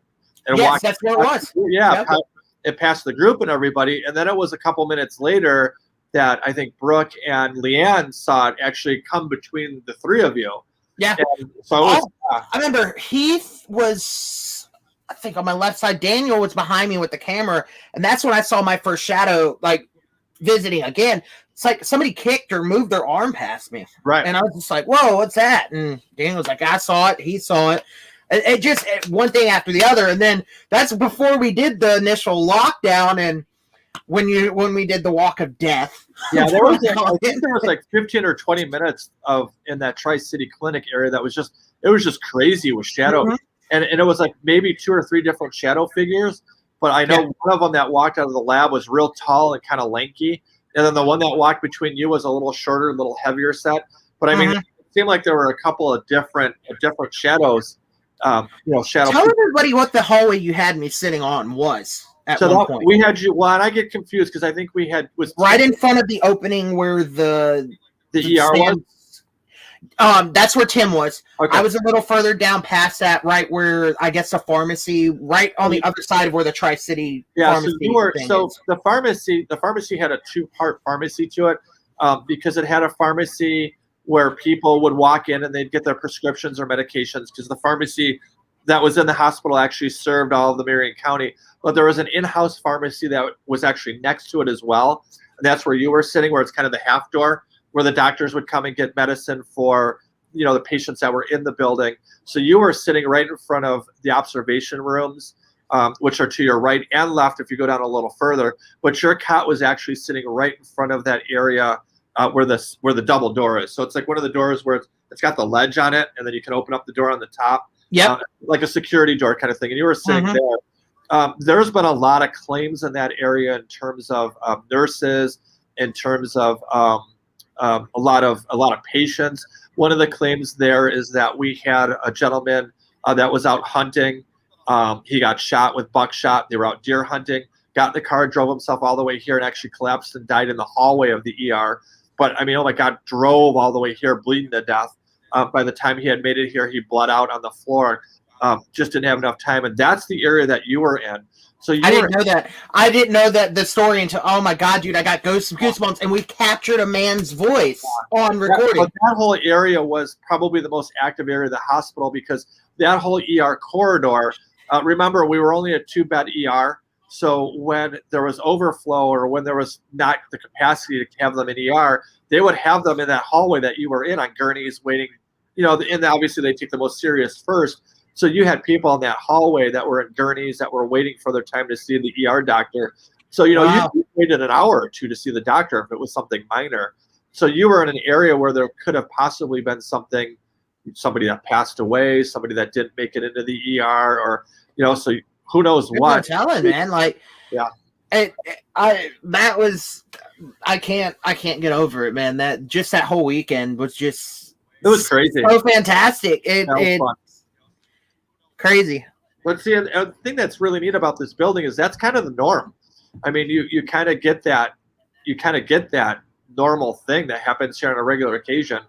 And yes, that's what it was. Yeah, yep. It passed the group and everybody. And then it was a couple minutes later that I think Brooke and Leanne saw it actually come between the three of you. Yeah. And so it was, I remember Heath was, I think, on my left side. Daniel was behind me with the camera. And that's when I saw my first shadow, like, visiting again. It's like somebody kicked or moved their arm past me. Right. And I was just like, whoa, what's that? And Daniel was like, I saw it. He saw it. It just, one thing after the other. And then that's before we did the initial lockdown and when we did the walk of death. Yeah, I think there was like 15 or 20 minutes in that Tri-City Clinic area that was just, it was just crazy with shadow. Mm-hmm. And it was like maybe 2 or 3 different shadow figures. But I know one of them that walked out of the lab was real tall and kind of lanky. And then the one that walked between you was a little shorter, a little heavier set. But I mean, it seemed like there were a couple of different shadows. Shadow. Tell everybody what the hallway you had me sitting on was. At one point. We had you. Well, and I get confused because I think we was right in front of the opening where the ER was. That's where Tim was. Okay. I was a little further down past that, right where I guess the pharmacy, right on the other side of where the Tri-City. Yeah, so you were. So the pharmacy had a 2-part pharmacy to it, because it had a pharmacy where people would walk in and they'd get their prescriptions or medications because the pharmacy that was in the hospital actually served all of the Marion County, but there was an in-house pharmacy that was actually next to it as well. And that's where you were sitting, where it's kind of the half door, where the doctors would come and get medicine for, the patients that were in the building. So you were sitting right in front of the observation rooms, which are to your right and left if you go down a little further. But your cot was actually sitting right in front of that area where the double door is. So it's like one of the doors where it's got the ledge on it, and then you can open up the door on the top. Yep. Like a security door kind of thing. And you were sitting there. There's been a lot of claims in that area in terms of nurses, in terms of a lot of patients. One of the claims there is that we had a gentleman that was out hunting. He got shot with buckshot. They were out deer hunting, got in the car, drove himself all the way here, and actually collapsed and died in the hallway of the ER. But I mean, oh my God, drove all the way here, bleeding to death. By the time he had made it here, he bled out on the floor. Just didn't have enough time. And that's the area that you were in. So I didn't know that. I didn't know that the story until, oh my God, dude, I got goosebumps. And we captured a man's voice on recording. That whole area was probably the most active area of the hospital, because that whole ER corridor, remember, we were only a 2-bed ER. So when there was overflow, or when there was not the capacity to have them in ER, they would have them in that hallway that you were in on gurneys waiting, and obviously they take the most serious first. So you had people in that hallway that were in gurneys that were waiting for their time to see the ER doctor. So, wow. You waited an hour or two to see the doctor if it was something minor. So you were in an area where there could have possibly been somebody that passed away, somebody that didn't make it into the ER, or, so who knows what. I'm telling, man, yeah. I can't get over it, man. That whole weekend was just, it was crazy. So fantastic. It was crazy. But see, the thing that's really neat about this building is that's kind of the norm. I mean, you kind of get that normal thing that happens here on a regular occasion.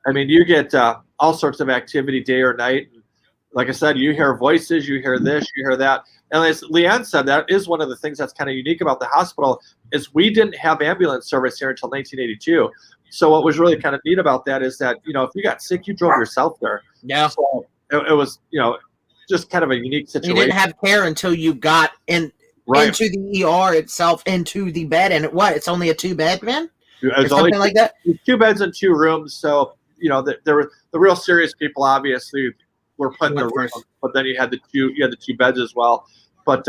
I mean, you get all sorts of activity day or night. Like I said, you hear voices, you hear this, you hear that. And as Leanne said, that is one of the things that's kind of unique about the hospital, is we didn't have ambulance service here until 1982. So what was really kind of neat about that is that, if you got sick, you drove yourself there. Yeah. So it was, just kind of a unique situation. You didn't have care until you got into the ER itself, into the bed. And it's only a 2-bed, man? It's something like that? 2 beds and 2 rooms. So, there were the real serious people, obviously, were put in the room, but then you had the 2 beds as well. But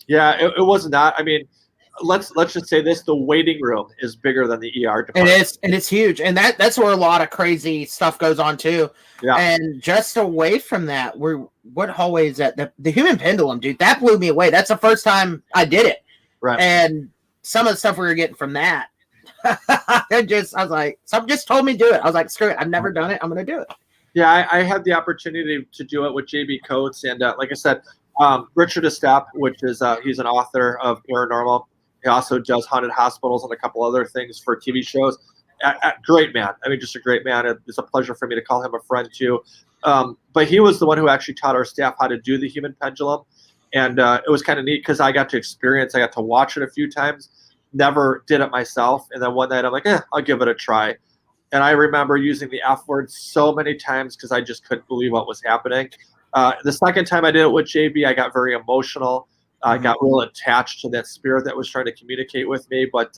it was not. I mean, let's just say this: the waiting room is bigger than the ER department. It is, and it's huge, and that's where a lot of crazy stuff goes on too. Yeah. And just away from that, what hallway is that? The human pendulum, dude, that blew me away. That's the first time I did it. Right. And some of the stuff we were getting from that, I was like, someone just told me to do it. I was like, screw it, I've never done it. I'm gonna do it. Yeah, I had the opportunity to do it with JB Coates, and like I said, Richard Estep, which is he's an author of paranormal. He also does haunted hospitals and a couple other things for TV shows. Great man. I mean, just a great man. It's a pleasure for me to call him a friend too. But he was the one who actually taught our staff how to do the human pendulum, and it was kind of neat because I got to watch it a few times. Never did it myself, and then one night I'm like, I'll give it a try. And I remember using the F word so many times because I just couldn't believe what was happening. The second time I did it with JB, I got very emotional. I got real attached to that spirit that was trying to communicate with me. But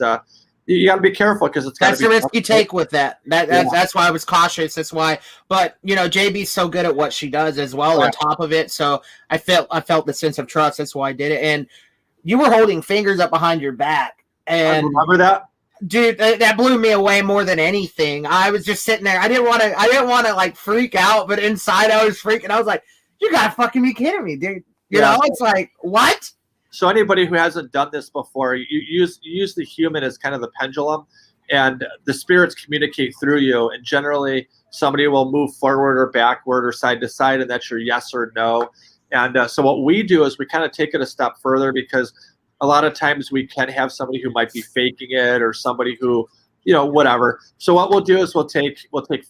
you got to be careful because that's the risk you take with that. That's why I was cautious. That's why. But JB's so good at what she does as well on top of it. So I felt the sense of trust. That's why I did it. And you were holding fingers up behind your back. And I remember that. Dude, that blew me away more than anything. I was just sitting there. I didn't want to like freak out, but inside I was freaking. I was like, "You gotta fucking be kidding me, dude!" You know, it's like, what? So anybody who hasn't done this before, you use the human as kind of the pendulum, and the spirits communicate through you. And generally, somebody will move forward or backward or side to side, and that's your yes or no. And so what we do is we kind of take it a step further because a lot of times we can have somebody who might be faking it or somebody who, whatever. So what we'll do is we'll take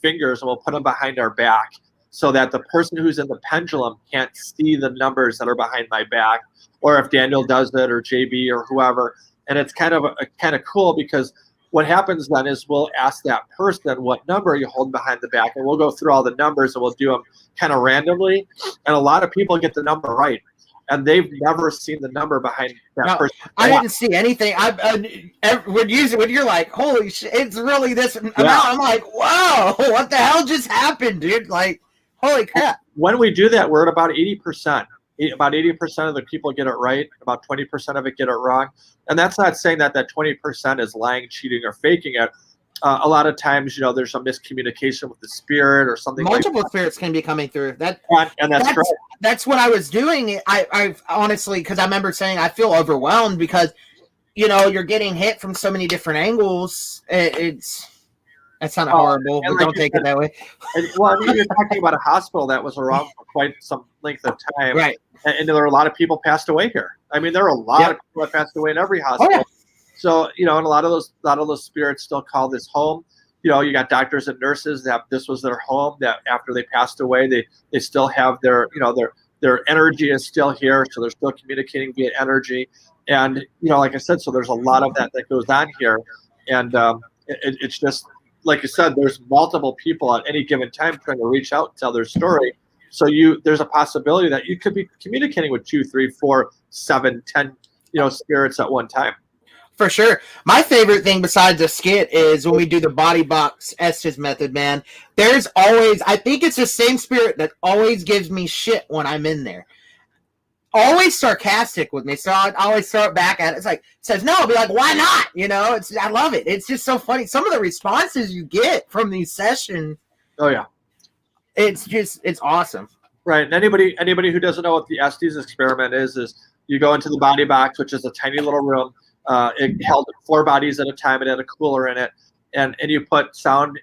fingers and we'll put them behind our back so that the person who's in the pendulum can't see the numbers that are behind my back, or if Daniel does it or JB or whoever. And it's kind of cool because what happens then is we'll ask that person what number you hold behind the back, and we'll go through all the numbers and we'll do them kind of randomly. And a lot of people get the number right, and they've never seen the number behind that person. I didn't see anything. When you're like, holy shit, it's really this amount. I'm like, whoa, what the hell just happened, dude? Like, holy crap. When we do that, we're at about 80%. About 80% of the people get it right. About 20% of it get it wrong. And that's not saying that 20% is lying, cheating, or faking it. A lot of times, there's a miscommunication with the spirit or something. Multiple spirits can be coming through. And that's correct. That's what I was doing. I honestly, because I remember saying I feel overwhelmed because, you're getting hit from so many different angles. That sounded horrible, but don't take it that way. You're talking about a hospital that was around for quite some length of time. Right. And there are a lot of people passed away here. I mean, there are a lot of people that passed away in every hospital. Oh, yeah. So, and a lot of those spirits still call this home. You got doctors and nurses that this was their home, that after they passed away, they still have their energy is still here. So they're still communicating via energy. And, like I said, so there's a lot of that goes on here. And it's just, like you said, there's multiple people at any given time trying to reach out and tell their story. So there's a possibility that you could be communicating with 2, 3, 4, 7, 10, spirits at one time. For sure. My favorite thing besides the skit is when we do the body box Estes method, man. There's always, I think it's the same spirit that always gives me shit when I'm in there. Always sarcastic with me, so I always throw it back at it. It's like, says no, I'll be like, why not? I love it. It's just so funny. Some of the responses you get from these sessions. Oh yeah, it's awesome. Right. And anybody who doesn't know what the Estes experiment is you go into the body box, which is a tiny little room. It held 4 bodies at a time. It had a cooler in it, and you put sound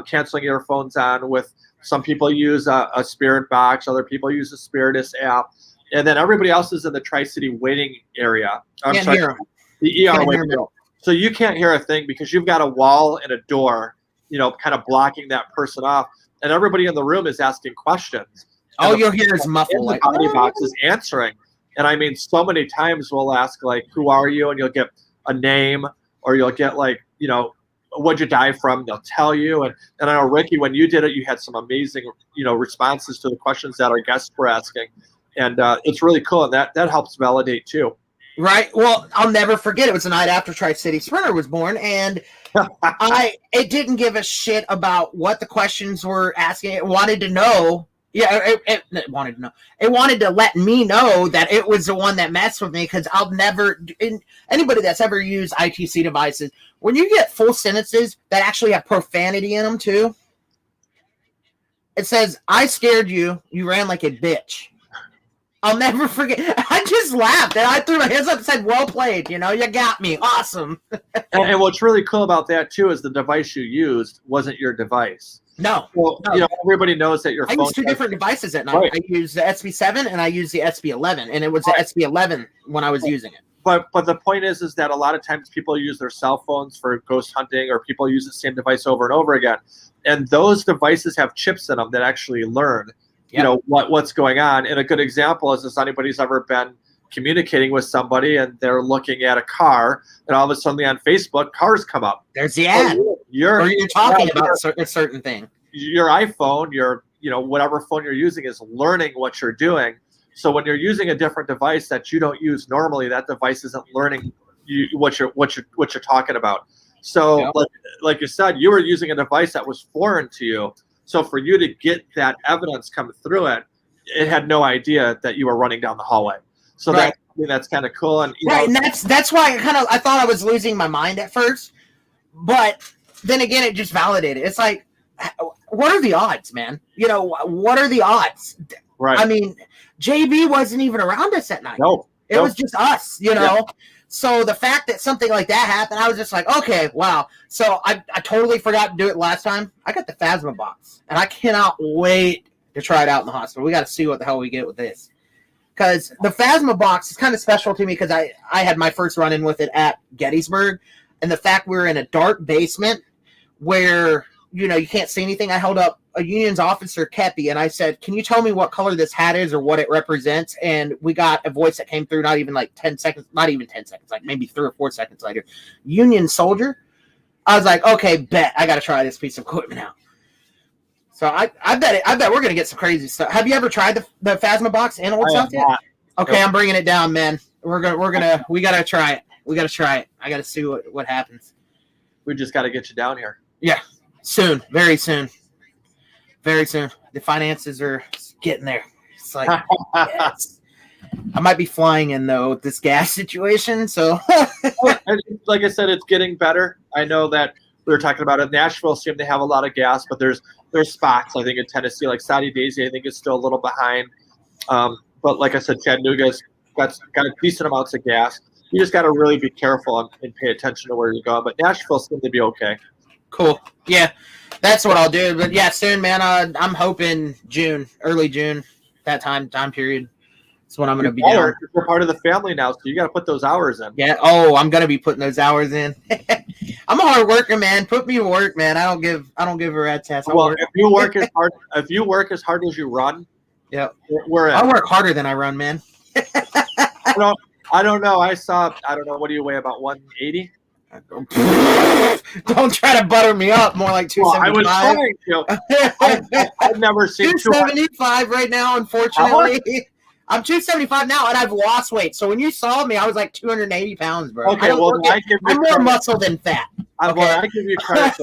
canceling earphones on. With some people use a spirit box, other people use a Spiritus app. And then everybody else is in the Tri-City waiting area. The ER waiting area. So you can't hear a thing because you've got a wall and a door, kind of blocking that person off. And everybody in the room is asking questions. All you'll hear is muffled. The body box is answering. And I mean, so many times we'll ask, like, who are you? And you'll get a name, or you'll get, like, what'd you die from? They'll tell you. And I know, Ricky, when you did it, you had some amazing, responses to the questions that our guests were asking. And it's really cool, and that helps validate too. Right. Well, I'll never forget. It was the night after Tri-City Sprinter was born, and it didn't give a shit about what the questions were asking. It wanted to know. Yeah, it wanted to know. It wanted to let me know that it was the one that messed with me, because I'll never. Anybody that's ever used ITC devices, when you get full sentences that actually have profanity in them too, it says, "I scared you. You ran like a bitch." I'll never forget. I just laughed and I threw my hands up and said, well played. You got me. Awesome. and what's really cool about that, too, is the device you used wasn't your device. No. Well, no. Everybody knows that your phone. I use 2 different devices at night. Right. I use the SB7 and I use the SB11. And it was the SB11 when I was using it. But the point is that a lot of times people use their cell phones for ghost hunting, or people use the same device over and over again. And those devices have chips in them that actually learn what's going on. And a good example is if anybody's ever been communicating with somebody and they're looking at a car, and all of a sudden on Facebook, cars come up. There's the ad. You're talking about a certain thing. Your iPhone, your whatever phone you're using is learning what you're doing. So when you're using a different device that you don't use normally, that device isn't learning what you're talking about. So like you said, you were using a device that was foreign to you. So for you to get that evidence come through it, it had no idea that you were running down the hallway. So that's kind of cool. And and that's why I thought I was losing my mind at first, but then again, it just validated. It's like, what are the odds, man? What are the odds? Right. I mean, JB wasn't even around us at night. No, it was just us. Yeah. So the fact that something like that happened, I was just like, okay, wow. So I totally forgot to do it last time. I got the Phasma box, and I cannot wait to try it out in the hospital. We got to see what the hell we get with this. Because the Phasma box is kind of special to me because I had my first run-in with it at Gettysburg, and the fact we were in a dark basement where, you can't see anything. I held up a Union's officer, Kepi, and I said, can you tell me what color this hat is or what it represents? And we got a voice that came through not even like 10 seconds, not even 10 seconds, like maybe 3 or 4 seconds later. Union soldier. I was like, okay, bet I got to try this piece of equipment out. So I bet we're gonna get some crazy stuff. Have you ever tried the Phasma box in Old South yet? Okay, nope. I'm bringing it down, man. We gotta try it. We gotta try it. I gotta see what happens. We just gotta get you down here. Yeah, soon, very soon, very soon. The finances are getting there. It's like, yes. I might be flying in though with this gas situation. So, like I said, it's getting better. I know that we were talking about it. Nashville seemed to have a lot of gas, but there's spots, I think, in Tennessee, like Saudi Daisy, I think is still a little behind. But like I said, Chattanooga's got decent amounts of gas. You just got to really be careful and pay attention to where you're going. But Nashville seems to be okay. Cool. Yeah, that's what I'll do. But yeah, soon, man. I'm hoping June, early June, that time period. That's when I'm going to be down. You're part of the family now, so you got to put those hours in. Yeah. Oh, I'm going to be putting those hours in. I'm a hard worker, man. Put me to work, man. I don't give a rat's ass. Well, if you work as hard as you run, yeah, I work harder than I run, man. I don't know. What do you weigh? About 180? Don't try to butter me up. More like 275. I was trying to. I've never seen 275 right now, unfortunately. I'm 275 now, and I've lost weight. So when you saw me, I was like 280 pounds, bro. Okay, I'm more muscle than fat. Okay. I give you credit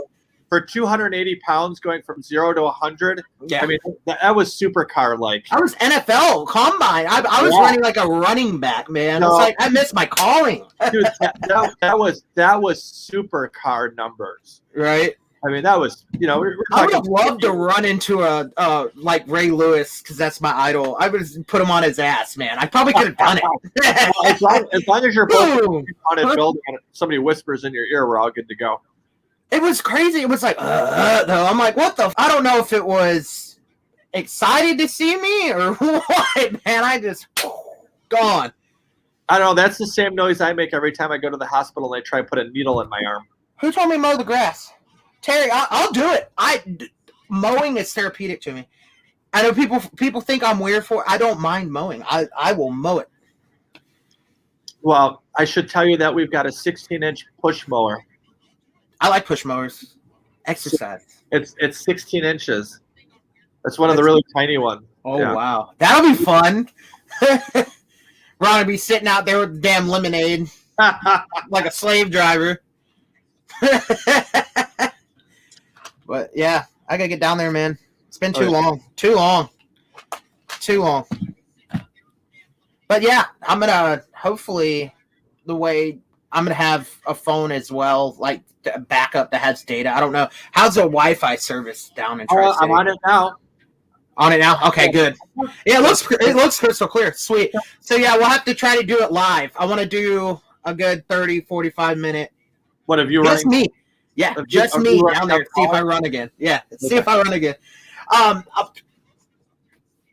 for 280 pounds going from 0 to 100. Yeah. I mean, that was supercar-like. I was NFL combine. I was running like a running back, man. No. It's like I missed my calling. Dude, that was supercar numbers. Right. I mean, that was, I would have loved to run into a like Ray Lewis, because that's my idol. I would put him on his ass, man. I probably could have done it. as long as you're both on it, building and somebody whispers in your ear, we're all good to go. It was crazy. It was like, though. I'm like, what the? I don't know if it was excited to see me or what, man. I just gone. I don't know. That's the same noise I make every time I go to the hospital and they try to put a needle in my arm. Who told me to mow the grass? Terry, I'll do it. Mowing is therapeutic to me. I know people think I'm weird for it. I don't mind mowing. I will mow it. Well, I should tell you that we've got a 16-inch push mower. I like push mowers. Exercise. It's 16 inches. That's one of the really tiny ones. Oh, yeah. Wow. That'll be fun. Ronnie be sitting out there with the damn lemonade like a slave driver. But yeah, I gotta get down there, man. It's been too long. But yeah, I'm gonna hopefully I'm gonna have a phone as well, like a backup that has data. I don't know. How's the Wi-Fi service down in Tri-City? I'm on it now. On it now? Okay, good. Yeah, it looks crystal clear. Sweet. So yeah, we'll have to try to do it live. I want to do a good 30, 45 minute. What have you Just running? Me. Yeah, just me down there. See if I run again. Yeah, see if I run again.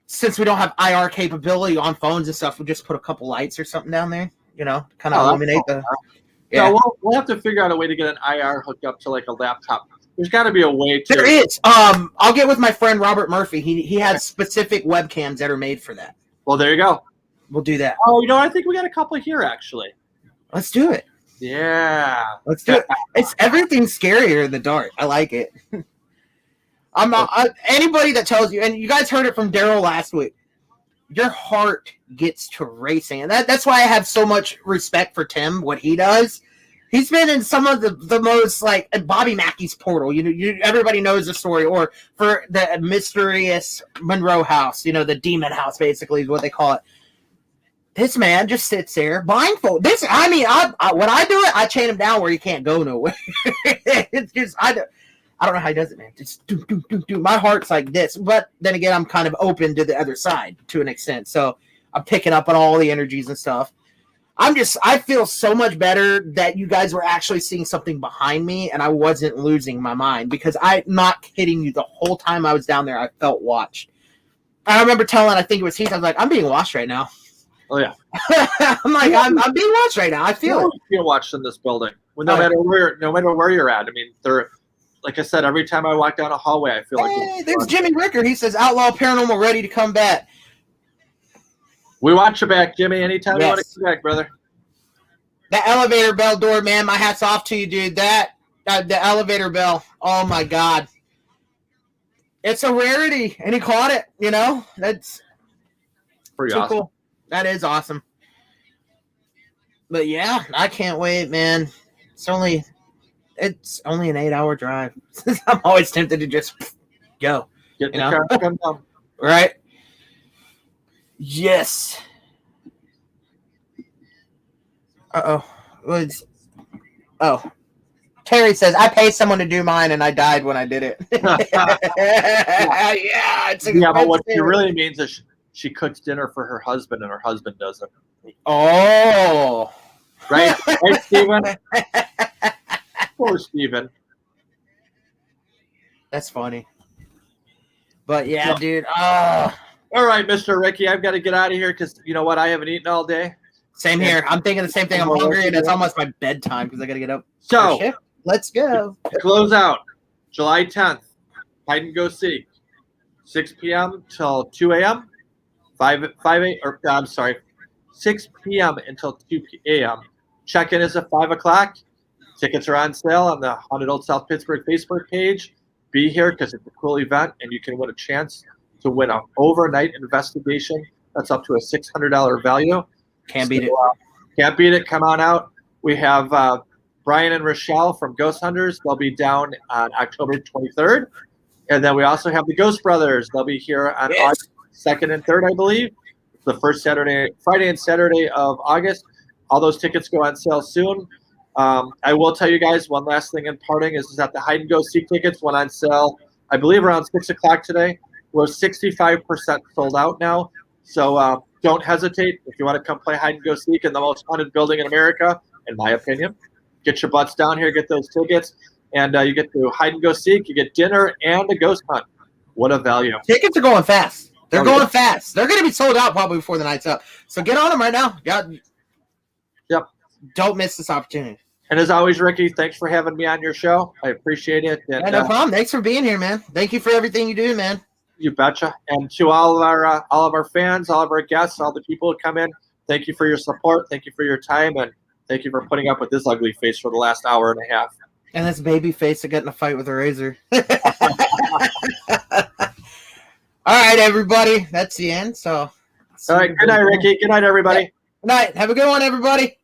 Since we don't have IR capability on phones and stuff, we'll just put a couple lights or something down there. Kind of illuminate the. Yeah, we'll have to figure out a way to get an IR hooked up to like a laptop. There's got to be a way to. There is. I'll get with my friend Robert Murphy. He has specific webcams that are made for that. Well, there you go. We'll do that. Oh, I think we got a couple here actually. Let's do it. Yeah. Let's do it. It's everything's scarier in the dark. I like it. I'm not anybody that tells you, and you guys heard it from Daryl last week. Your heart gets to racing, and that's why I have so much respect for Tim. What he does, he's been in some of the most like Bobby Mackey's Portal. Everybody knows the story, or for the mysterious Monroe House. The demon house, basically, is what they call it. This man just sits there blindfold. When I do it, I chain him down where he can't go nowhere. It's just I don't know how he does it, man. Just do. My heart's like this, but then again, I'm kind of open to the other side to an extent. So I'm picking up on all the energies and stuff. I feel so much better that you guys were actually seeing something behind me, and I wasn't losing my mind, because I'm not kidding you. The whole time I was down there, I felt watched. I remember telling, I think it was Heath, I was like, I'm being watched right now. Oh yeah. I'm like, I'm being watched right now. I feel it. Feel watched in this building. Well, no matter where you're at. I mean, like I said, every time I walk down a hallway, I feel like there's Jimmy Ricker. He says, Outlaw Paranormal ready to come back. We watch you back, Jimmy. Anytime you want to come back, brother. That elevator bell door, man. My hat's off to you, dude. That The elevator bell. Oh my God. It's a rarity, and he caught it. You know, that's Pretty too awesome. cool. That is awesome. But yeah, I can't wait, man. It's only an 8-hour drive. I'm always tempted to just go. Get in the car and come down. Right? Yes. Oh. Terry says, I paid someone to do mine and I died when I did it. Yeah, it's but what she really means is she cooks dinner for her husband and her husband doesn't. Oh. Right, Steven? Poor Steven. That's funny. But yeah, dude. All right, Mr. Ricky, I've got to get out of here because you know what? I haven't eaten all day. Same here. I'm thinking the same thing. I'm hungry and it's almost my bedtime because I got to get up. So, let's go. Close out July 10th. Hide and go seek. 6 p.m. till 2 a.m. 6 p.m. until 2 a.m. Check-in is at 5 o'clock. Tickets are on sale on the Haunted Old South Pittsburgh Facebook page. Be here because it's a cool event, and you can win a chance to win an overnight investigation. That's up to a $600 value. Can't beat it. Can't beat it. Come on out. We have Brian and Rochelle from Ghost Hunters. They'll be down on October 23rd. And then we also have the Ghost Brothers. They'll be here on August 2nd and 3rd, I believe. The first Friday and Saturday of August. All those tickets go on sale soon. I will tell you guys one last thing in parting is that the Hide and Go Seek tickets went on sale, I believe, around 6 o'clock today. We're 65% sold out now. So don't hesitate. If you want to come play Hide and Go Seek in the most haunted building in America, in my opinion, get your butts down here, get those tickets, and you get to Hide and Go Seek. You get dinner and a ghost hunt. What a value. Tickets are going fast. They're going fast. They're going to be sold out probably before the night's up. So get on them right now. Yep. Don't miss this opportunity. And as always, Ricky, thanks for having me on your show. I appreciate it. And, no problem. Thanks for being here, man. Thank you for everything you do, man. You betcha. And to all of our fans, all of our guests, all the people who come in, thank you for your support. Thank you for your time, and thank you for putting up with this ugly face for the last hour and a half. And this baby face to get in a fight with a razor. All right, everybody. That's the end. So. All right. Good night, Ricky. Good night, everybody. Good night. Have a good one, everybody.